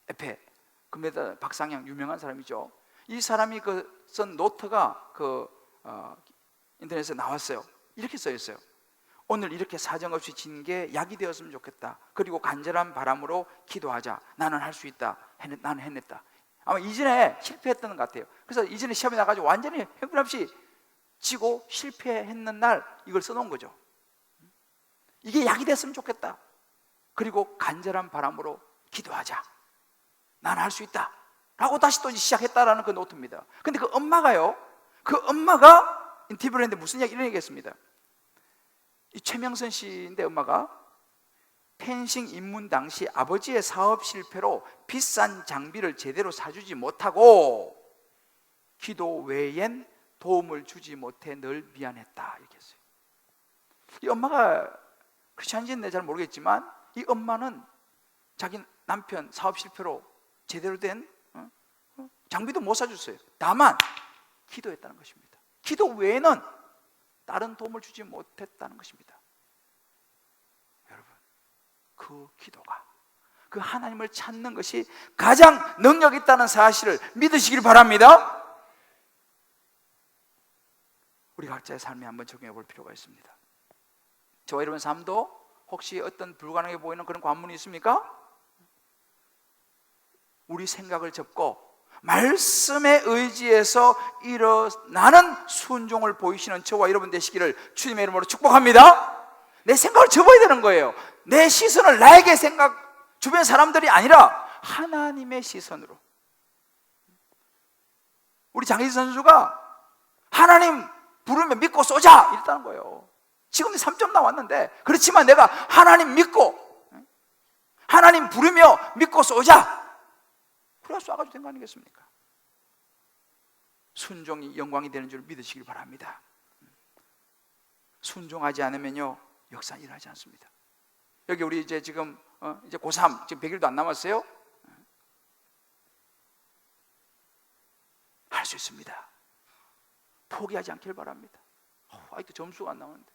[SPEAKER 1] 에페 금메달 박상영 유명한 사람이죠. 이 사람이 쓴 노트가 인터넷에 나왔어요. 이렇게 써 있어요. 오늘 이렇게 사정없이 진 게 약이 되었으면 좋겠다. 그리고 간절한 바람으로 기도하자. 나는 할 수 있다. 나는 해냈다. 아마 이전에 실패했던 것 같아요. 그래서 이전에 시험에 나가지고 완전히 형편없이 지고 실패했는 날 이걸 써놓은 거죠. 이게 약이 됐으면 좋겠다. 그리고 간절한 바람으로 기도하자. 나는 할 수 있다. 라고 다시 또 시작했다라는 그 노트입니다. 근데 그 엄마가 인터뷰를 했는데 무슨 이런 얘기 했습니다. 이 최명선 씨인데 엄마가 펜싱 입문 당시 아버지의 사업 실패로 비싼 장비를 제대로 사주지 못하고 기도 외엔 도움을 주지 못해 늘 미안했다 이렇게 했어요. 이 엄마가 크리스찬인지는 잘 모르겠지만 이 엄마는 자기 남편 사업 실패로 제대로 된 장비도 못 사줬어요. 다만 기도했다는 것입니다. 기도 외에는 다른 도움을 주지 못했다는 것입니다. 여러분, 그 기도가, 그 하나님을 찾는 것이 가장 능력 있다는 사실을 믿으시길 바랍니다. 우리 각자의 삶에 한번 적용해 볼 필요가 있습니다. 저와 여러분 삶도 혹시 어떤 불가능해 보이는 그런 관문이 있습니까? 우리 생각을 접고 말씀에 의지해서 일어나는 순종을 보이시는 저와 여러분 되시기를 주님의 이름으로 축복합니다. 내 생각을 접어야 되는 거예요. 내 시선을 나에게 주변 사람들이 아니라 하나님의 시선으로. 우리 장희진 선수가 하나님 부르면 믿고 쏘자 이랬다는 거예요. 지금 3점 나왔는데, 그렇지만 내가 하나님 믿고 하나님 부르며 믿고 쏘자, 그래야 쏴가지고 된 거 아니겠습니까? 순종이 영광이 되는 줄 믿으시길 바랍니다. 순종하지 않으면요 역사는 일어나지 않습니다. 여기 우리 이제 지금 이제 고3 지금 100일도 안 남았어요. 할 수 있습니다. 포기하지 않길 바랍니다. 아직도 점수가 안 나오는데.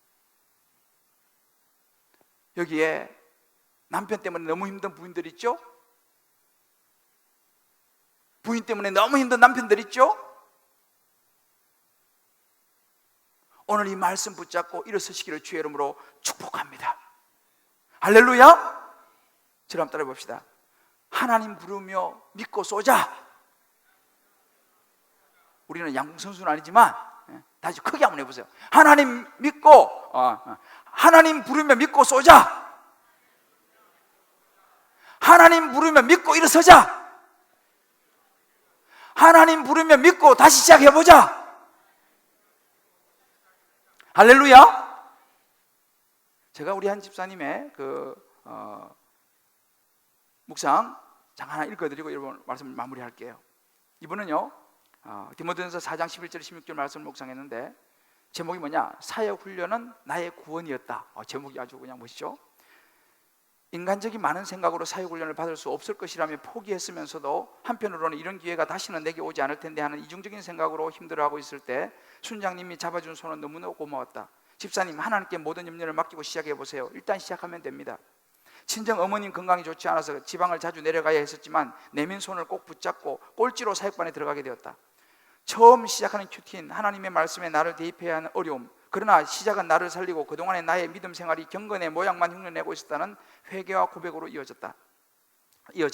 [SPEAKER 1] 여기에 남편 때문에 너무 힘든 부인들 있죠? 부인 때문에 너무 힘든 남편들 있죠? 오늘 이 말씀 붙잡고 일어서시기를 주의 이름으로 축복합니다. 할렐루야. 저를 한번 따라해 봅시다. 하나님 부르며 믿고 쏘자. 우리는 양궁 선수는 아니지만 다시 크게 한번 해보세요. 하나님 믿고 하나님 부르며 믿고 쏘자. 하나님 부르며 믿고 일어서자. 하나님 부르며 믿고 다시 시작해보자. 할렐루야. 제가 우리 한 집사님의 묵상 잠깐 하나 읽어드리고 여러분 말씀을 마무리할게요. 이분은요 디모데전서 4장 11절 16절 말씀을 묵상했는데 제목이 뭐냐? 사역훈련은 나의 구원이었다. 제목이 아주 그냥 멋있죠. 인간적인 많은 생각으로 사역훈련을 받을 수 없을 것이라며 포기했으면서도 한편으로는 이런 기회가 다시는 내게 오지 않을 텐데 하는 이중적인 생각으로 힘들어하고 있을 때 순장님이 잡아준 손은 너무나 고마웠다. 집사님, 하나님께 모든 염려를 맡기고 시작해보세요. 일단 시작하면 됩니다. 친정 어머님 건강이 좋지 않아서 지방을 자주 내려가야 했었지만 내민 손을 꼭 붙잡고 꼴찌로 사역반에 들어가게 되었다. 처음 시작하는 큐티인 하나님의 말씀에 나를 대입해야 하는 어려움, 그러나 시작은 나를 살리고 그동안의 나의 믿음 생활이 경건의 모양만 흉내내고 있었다는 회개와 고백으로 이어져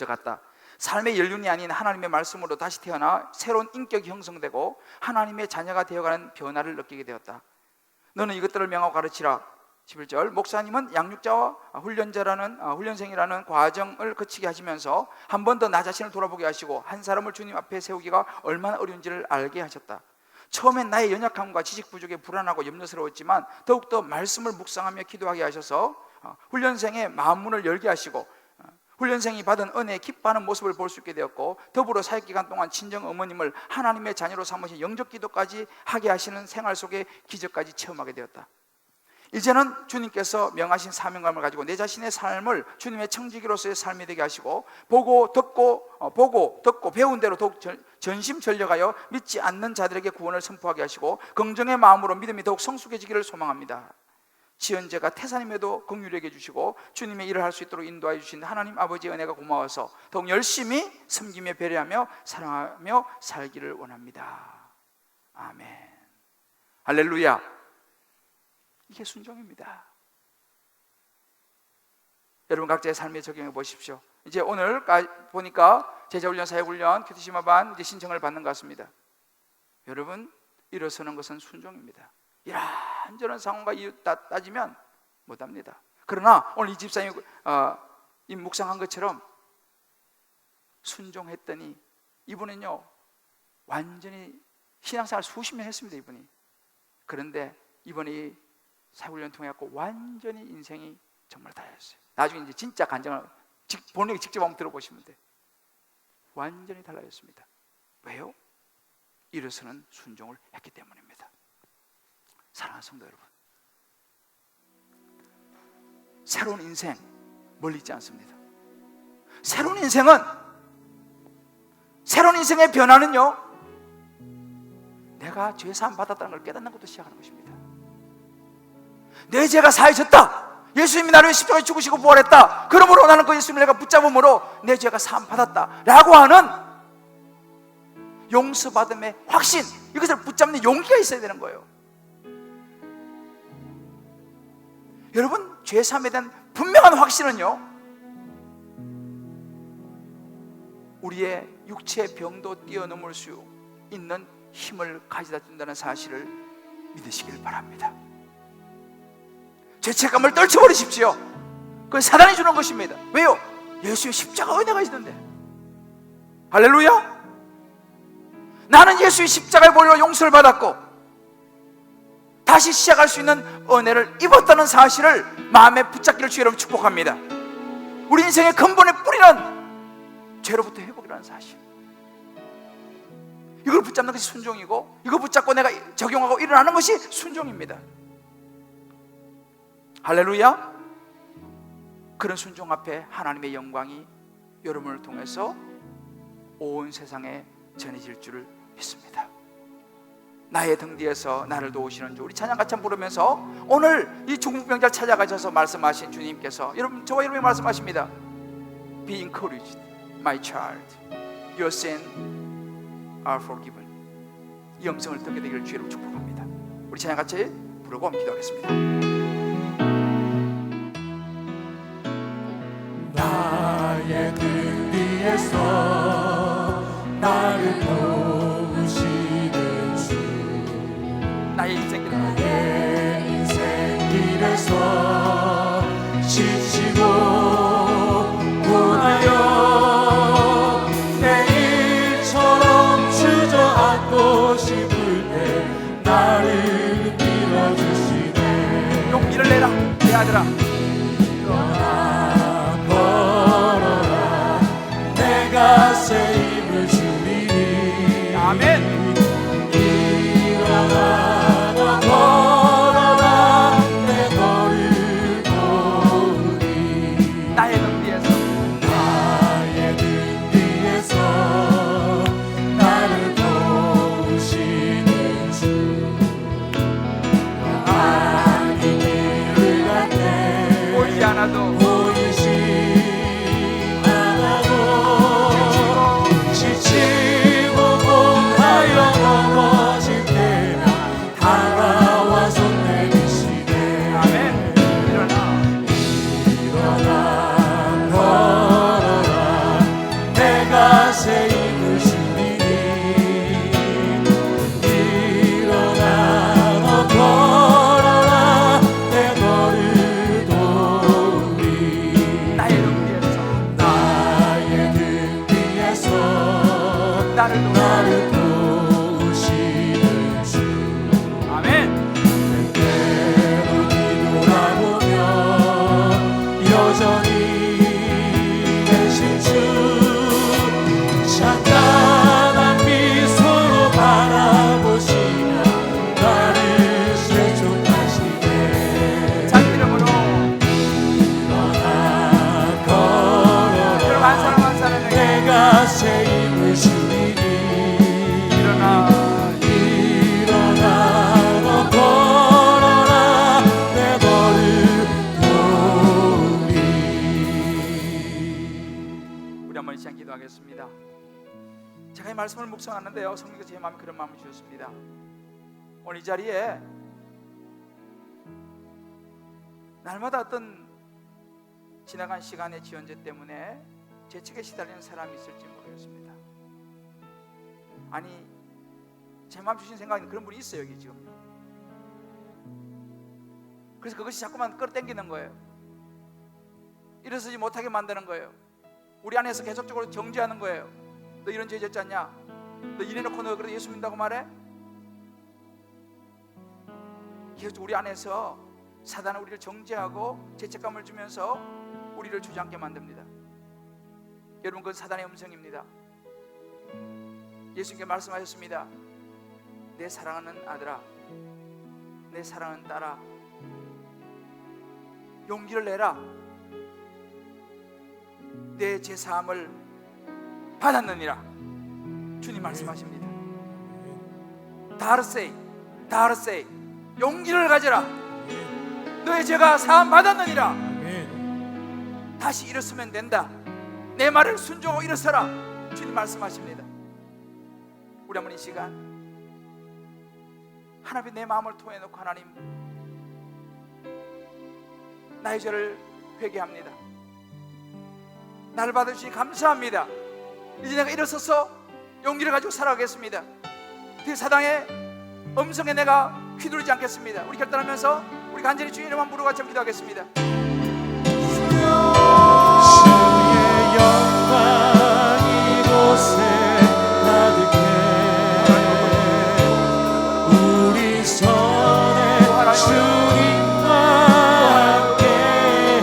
[SPEAKER 1] 갔다. 삶의 연륜이 아닌 하나님의 말씀으로 다시 태어나 새로운 인격이 형성되고 하나님의 자녀가 되어가는 변화를 느끼게 되었다. 너는 이것들을 명하고 가르치라. 11절, 목사님은 양육자와 훈련생이라는 과정을 거치게 하시면서 한 번 더 나 자신을 돌아보게 하시고 한 사람을 주님 앞에 세우기가 얼마나 어려운지를 알게 하셨다. 처음엔 나의 연약함과 지식 부족에 불안하고 염려스러웠지만 더욱더 말씀을 묵상하며 기도하게 하셔서 훈련생의 마음문을 열게 하시고 훈련생이 받은 은혜에 기뻐하는 모습을 볼 수 있게 되었고 더불어 사역기간 동안 친정 어머님을 하나님의 자녀로 삼으신 영적 기도까지 하게 하시는 생활 속의 기적까지 체험하게 되었다. 이제는 주님께서 명하신 사명감을 가지고 내 자신의 삶을 주님의 청지기로서의 삶이 되게 하시고 보고 듣고 배운 대로 더욱 전심전력하여 믿지 않는 자들에게 구원을 선포하게 하시고 긍정의 마음으로 믿음이 더욱 성숙해지기를 소망합니다. 지연제가 태사님에도 긍휼하게 해주시고 주님의 일을 할 수 있도록 인도해 주신 하나님 아버지의 은혜가 고마워서 더욱 열심히 섬기며 배려하며 사랑하며 살기를 원합니다. 아멘. 할렐루야. 이게 순종입니다. 여러분 각자의 삶에 적용해 보십시오. 이제 오늘 보니까 제자훈련, 사역훈련, 큐티시마반 이제 신청을 받는 것 같습니다. 여러분 일어서는 것은 순종입니다. 이런저런 상황과 이유 따지면 못합니다. 그러나 오늘 이 집사님이 묵상한 것처럼 순종했더니 이분은요 완전히 신앙생활 수십 년 했습니다. 이분이. 그런데 이번에 사역훈련 통해 갖고 완전히 인생이 정말 달라졌어요. 나중에 이제 진짜 간증을 본인이 직접 한번 들어보시면 돼. 완전히 달라졌습니다. 왜요? 일어서는 순종을 했기 때문입니다. 사랑하는 성도 여러분, 새로운 인생 멀리 있지 않습니다. 새로운 인생의 변화는요 내가 죄사함 받았다는 걸 깨닫는 것도 시작하는 것입니다. 내 죄가 사해졌다. 예수님이 나를 위해 십자가에 죽으시고 부활했다. 그러므로 나는 그 예수님을 내가 붙잡음으로 내 죄가 사함 받았다 라고 하는 용서받음의 확신, 이것을 붙잡는 용기가 있어야 되는 거예요. 여러분 죄사함에 대한 분명한 확신은요 우리의 육체의 병도 뛰어넘을 수 있는 힘을 가져다 준다는 사실을 믿으시길 바랍니다. 죄책감을 떨쳐버리십시오. 그건 사단이 주는 것입니다. 왜요? 예수의 십자가 은혜가 있는데. 할렐루야. 나는 예수의 십자가의 보혈로 용서를 받았고 다시 시작할 수 있는 은혜를 입었다는 사실을 마음에 붙잡기를 주의 여러분 축복합니다. 우리 인생의 근본의 뿌리는 죄로부터 회복이라는 사실, 이걸 붙잡는 것이 순종이고 이걸 붙잡고 내가 적용하고 일어나는 것이 순종입니다. 할렐루야. 그런 순종 앞에 하나님의 영광이 여러분을 통해서 온 세상에 전해질 줄을 믿습니다. 나의 등 뒤에서 나를 도우시는 주, 우리 찬양 같이 한번 부르면서 오늘 이 중풍병자를 찾아가셔서 말씀하신 주님께서 여러분, 저와 여러분이 말씀하십니다. Be encouraged, my child. Your sins are forgiven. 이 음성을 듣게 되기를 주로 축복합니다. 우리 찬양 같이 부르고 기도하겠습니다.
[SPEAKER 2] 나의 등 뒤에서 나를 도우시는 주,
[SPEAKER 1] 나의
[SPEAKER 2] 인생 길에서 지치고 고나여 내일처럼 주저앉고 싶을 때 나를 밀어주시
[SPEAKER 1] 아들아.
[SPEAKER 2] 걸어라 내가 새 힘을 주리니
[SPEAKER 1] 아멘.
[SPEAKER 2] 일어나 너 걸어라 내 너를 도우리
[SPEAKER 1] 나의 등 뒤에서
[SPEAKER 2] 나의 등 뒤에서 나를 도우시는 주 아니 길을 갔네
[SPEAKER 1] 보이지 않아도
[SPEAKER 2] 보이지 않아도 지치고 공하여 넘어질 때면 다가와 손 내미시네
[SPEAKER 1] 아멘. 일어나.
[SPEAKER 2] 일어나 걸어라 내가 새 힘을 주리니 일어나 너 걸어라 내 너를 도우리
[SPEAKER 1] 나의 등 뒤에서
[SPEAKER 2] 나의 등 뒤에서
[SPEAKER 1] 나를 도와.
[SPEAKER 2] 나를 도우시는 주
[SPEAKER 1] 아멘.
[SPEAKER 2] 때때로 뒤돌아보며 여전히 계신 주 찬란한 미소로 바라보시며 나를 실족하시네
[SPEAKER 1] 자기 이름으로
[SPEAKER 2] 일어나 걸어라
[SPEAKER 1] 여러분 한 사람 한 사람에게
[SPEAKER 2] 내가 새 힘을 주리니
[SPEAKER 1] 일어나.
[SPEAKER 2] 일어나 너 걸어라 내 너를 도우리
[SPEAKER 1] 우리 한번 이 시간 기도하겠습니다. 제가 이 말씀을 묵상하는데요, 성령께서 제 마음에 그런 마음을 주셨습니다. 오늘 이 자리에 날마다 어떤 지나간 시간의 지연제 때문에 죄책에 시달리는 사람이 있을지 모르겠습니다. 아니, 제 마음 주신 생각에 그런 분이 있어요, 여기 지금. 그래서 그것이 자꾸만 끌어당기는 거예요. 일어서지 못하게 만드는 거예요. 우리 안에서 계속적으로 정죄하는 거예요. 너 이런 죄 졌지 않냐? 너 이래놓고 너 그래도 예수 믿는다고 말해? 계속 우리 안에서 사단은 우리를 정죄하고 죄책감을 주면서 우리를 주저앉게 만듭니다. 여러분, 그건 사단의 음성입니다. 예수님께 말씀하셨습니다. 내 사랑하는 아들아, 내 사랑하는 딸아, 용기를 내라. 내 죄사함을 받았느니라. 주님 말씀하십니다. 다르세이, 다르세이, 용기를 가져라. 너의 죄가 사함 받았느니라. 다시 일어서면 된다. 내 말을 순종하고 일어서라. 주님 말씀하십니다. 우리 한번 이 시간 하나님 내 마음을 통해 놓고 하나님, 나의 죄를 회개합니다. 나를 받으시니 감사합니다. 이제 내가 일어서서 용기를 가지고 살아가겠습니다. 그 사당의 음성에 내가 휘두르지 않겠습니다. 우리 결단하면서 우리 간절히 주의 이름만 부르고 같이 기도하겠습니다.
[SPEAKER 2] 주의 영광 이곳에 가득해 우리 손에 주님과 함께해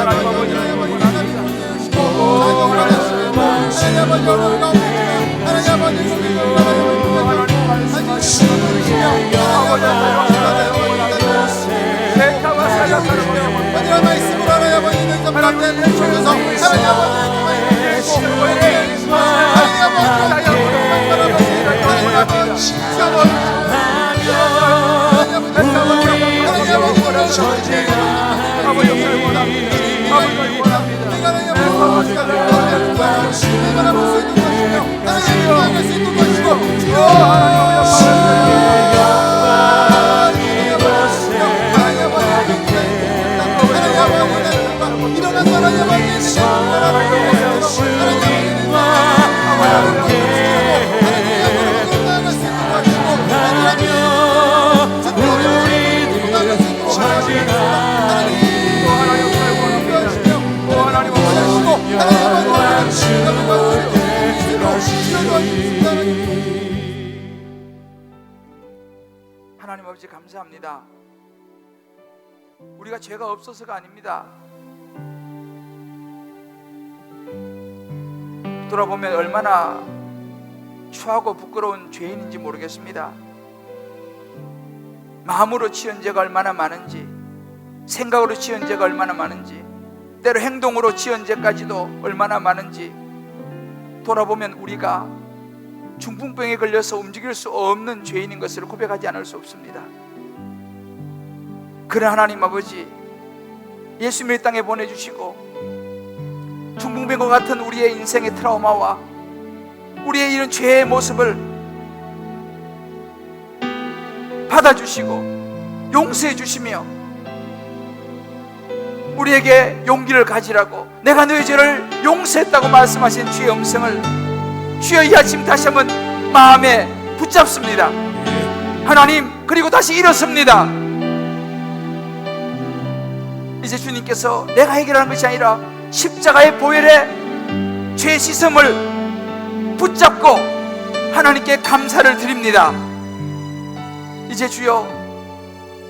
[SPEAKER 2] 하며 우리는 전진하리
[SPEAKER 3] 하나님
[SPEAKER 1] 아버지 감사합니다. 우리가 죄가 없어서가 아닙니다. 돌아보면 얼마나 추하고 부끄러운 죄인인지 모르겠습니다. 마음으로 지은 죄가 얼마나 많은지, 생각으로 지은 죄가 얼마나 많은지, 때로 행동으로 지은 죄까지도 얼마나 많은지 돌아보면 우리가 중풍병에 걸려서 움직일 수 없는 죄인인 것을 고백하지 않을 수 없습니다. 그러나 하나님 아버지, 예수님을 이 땅에 보내주시고 중풍병과 같은 우리의 인생의 트라우마와 우리의 이런 죄의 모습을 받아주시고 용서해 주시며 우리에게 용기를 가지라고, 내가 너의 죄를 용서했다고 말씀하신 주의 음성을 주여 이 아침 다시 한번 마음에 붙잡습니다. 하나님, 그리고 다시 일어섭니다. 이제 주님께서 내가 해결하는 것이 아니라 십자가의 보혈에 죄 씻음을 붙잡고 하나님께 감사를 드립니다. 이제 주여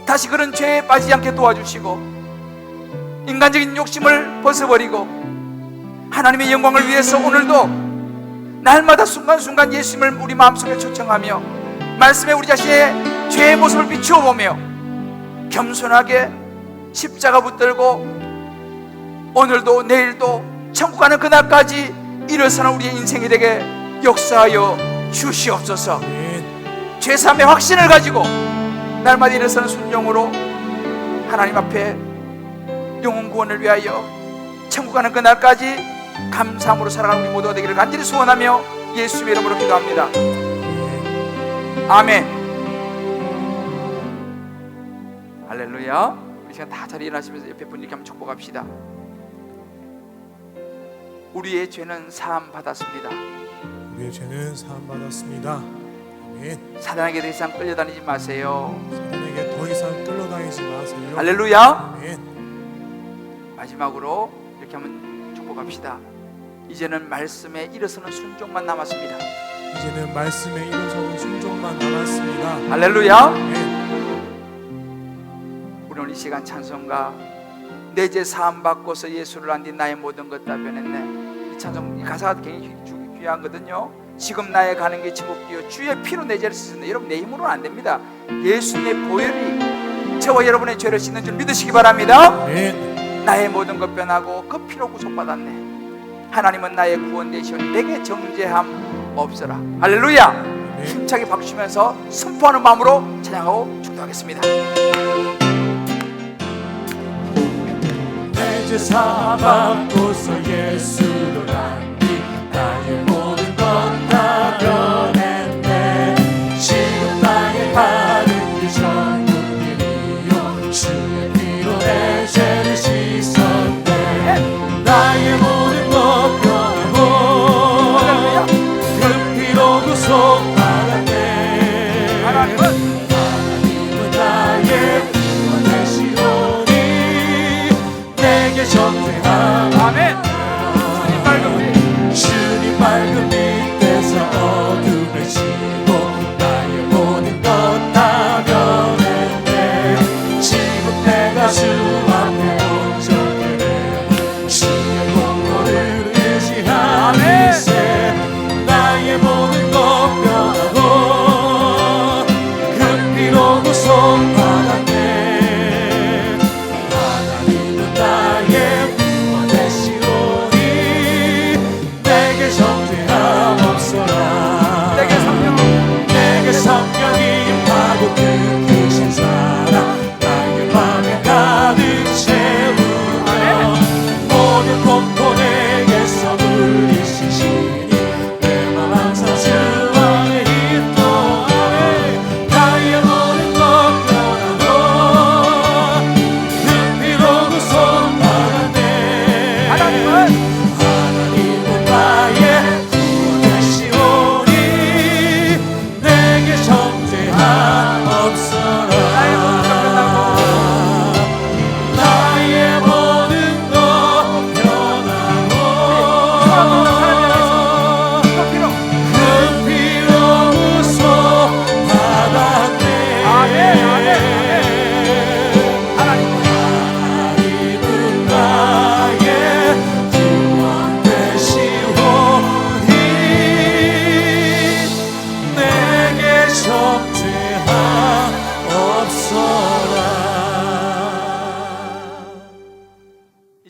[SPEAKER 1] 다시 그런 죄에 빠지지 않게 도와주시고 인간적인 욕심을 벗어버리고 하나님의 영광을 위해서 오늘도 날마다 순간순간 예수님을 우리 마음속에 초청하며 말씀에 우리 자신의 죄의 모습을 비추어 보며 겸손하게 십자가 붙들고 오늘도 내일도 천국 가는 그날까지 일어서는 우리의 인생이 되게 역사하여 주시옵소서. 죄사함의 확신을 가지고 날마다 일어서는 순종으로 하나님 앞에 영혼 구원을 위하여 천국 가는 그날까지 감사함으로 살아가는 우리 모두가 되기를 간절히 소원하며 예수의 이름으로 기도합니다. 아멘. 할렐루야. 우리 시간 다 자리에 일어나시면서 옆에 분들께 한번 축복합시다. 우리의 죄는 사함 받았습니다.
[SPEAKER 2] 우리의 죄는 사함 받았습니다. 아멘.
[SPEAKER 1] 사단에게 더 이상 끌려다니지 마세요.
[SPEAKER 2] 사단에게 더 이상 끌려다니지 마세요.
[SPEAKER 1] 할렐루야.
[SPEAKER 2] 아멘.
[SPEAKER 1] 마지막으로 이렇게 한번 축복합시다. 이제는 말씀에 일어서는 순종만 남았습니다.
[SPEAKER 2] 이제는 말씀에 일어서는 순종만 남았습니다.
[SPEAKER 1] 할렐루야.
[SPEAKER 2] 아멘.
[SPEAKER 1] 우리 오늘 이 시간 찬송가 내 죄 사함 받고서 예수를 안 뒤 나의 모든 것 다 변했네, 이 찬송 이 가사가 굉장히 귀하거든요. 지금 나의 가는 게 천국이요 주의 피로 내 죄를 씻었네. 여러분 내 힘으로는 안 됩니다. 예수님의 보혈이 저와 여러분의 죄를 씻는 줄 믿으시기 바랍니다.
[SPEAKER 2] 아멘.
[SPEAKER 1] 나의 모든 것 변하고 그 피로 구속받았네. 하나님은 나의 구원 되시오. 내게 정죄함 없어라. 할렐루야. 힘차게 박수치면서 선포하는 마음으로 찬양하고 축도하겠습니다.
[SPEAKER 2] 내 죄 사함 받고서 예수를 안뒤 나의 모든 것 다 변했네. 지금 나의 가는 길 천국이요 주의 피로 내 죄를 씻었네. 나의 모든 것 변하고 그 피로 구속받았네. 하나님은 나의 구원 되시오니 내게 정죄함.
[SPEAKER 1] 아멘.
[SPEAKER 2] 주님 밝은 빛에서 어둠을 지고 나의 모든 것 다 변했네. 지금 내가 주 앞에 온전해 주의 공로를 의지하리세. 나의 모든 것 변하고 그 피로 구속받았네. 하나님은 나의 구원 되시오니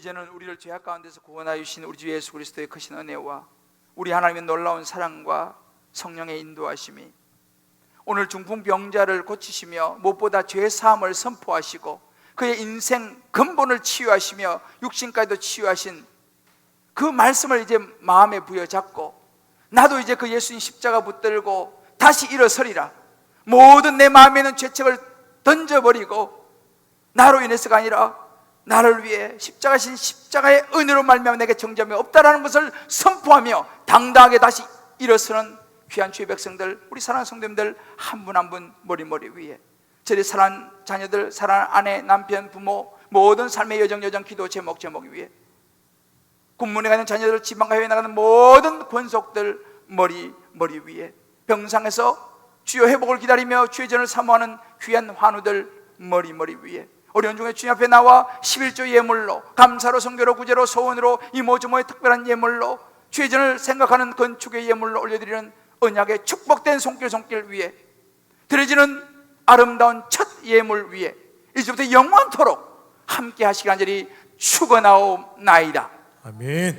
[SPEAKER 1] 이제는 우리를 죄악 가운데서 구원하여 주신 우리 주 예수 그리스도의 크신 은혜와 우리 하나님의 놀라운 사랑과 성령의 인도하심이 오늘 중풍병자를 고치시며 무엇보다 죄 사함을 선포하시고 그의 인생 근본을 치유하시며 육신까지도 치유하신 그 말씀을 이제 마음에 부여잡고 나도 이제 그 예수님 십자가 붙들고 다시 일어서리라, 모든 내 마음에 있는 죄책을 던져버리고 나로 인해서가 아니라 나를 위해 십자가신 십자가의 은혜로 말미암아 내게 정죄함이 없다라는 것을 선포하며 당당하게 다시 일어서는 귀한 주의 백성들, 우리 사랑하는 성도님들 한 분 한 분 머리 위에 저희 사랑하는 자녀들, 사랑하는 아내, 남편, 부모 모든 삶의 여정 기도 제목 위에 군문에 가는 자녀들, 지방과 해외에 나가는 모든 권속들 머리 위에 병상에서 주여 회복을 기다리며 주의 전을 사모하는 귀한 환우들 머리 위에 어려운 중에 주님 앞에 나와 11조 예물로 감사로 성교로 구제로 소원으로 이모저모의 특별한 예물로 주의 전을 생각하는 건축의 예물로 올려드리는 언약의 축복된 손길 위에 드려지는 아름다운 첫 예물 위에 이제부터 영원토록 함께 하시기 간절히 축원하옵나이다.
[SPEAKER 2] 아멘.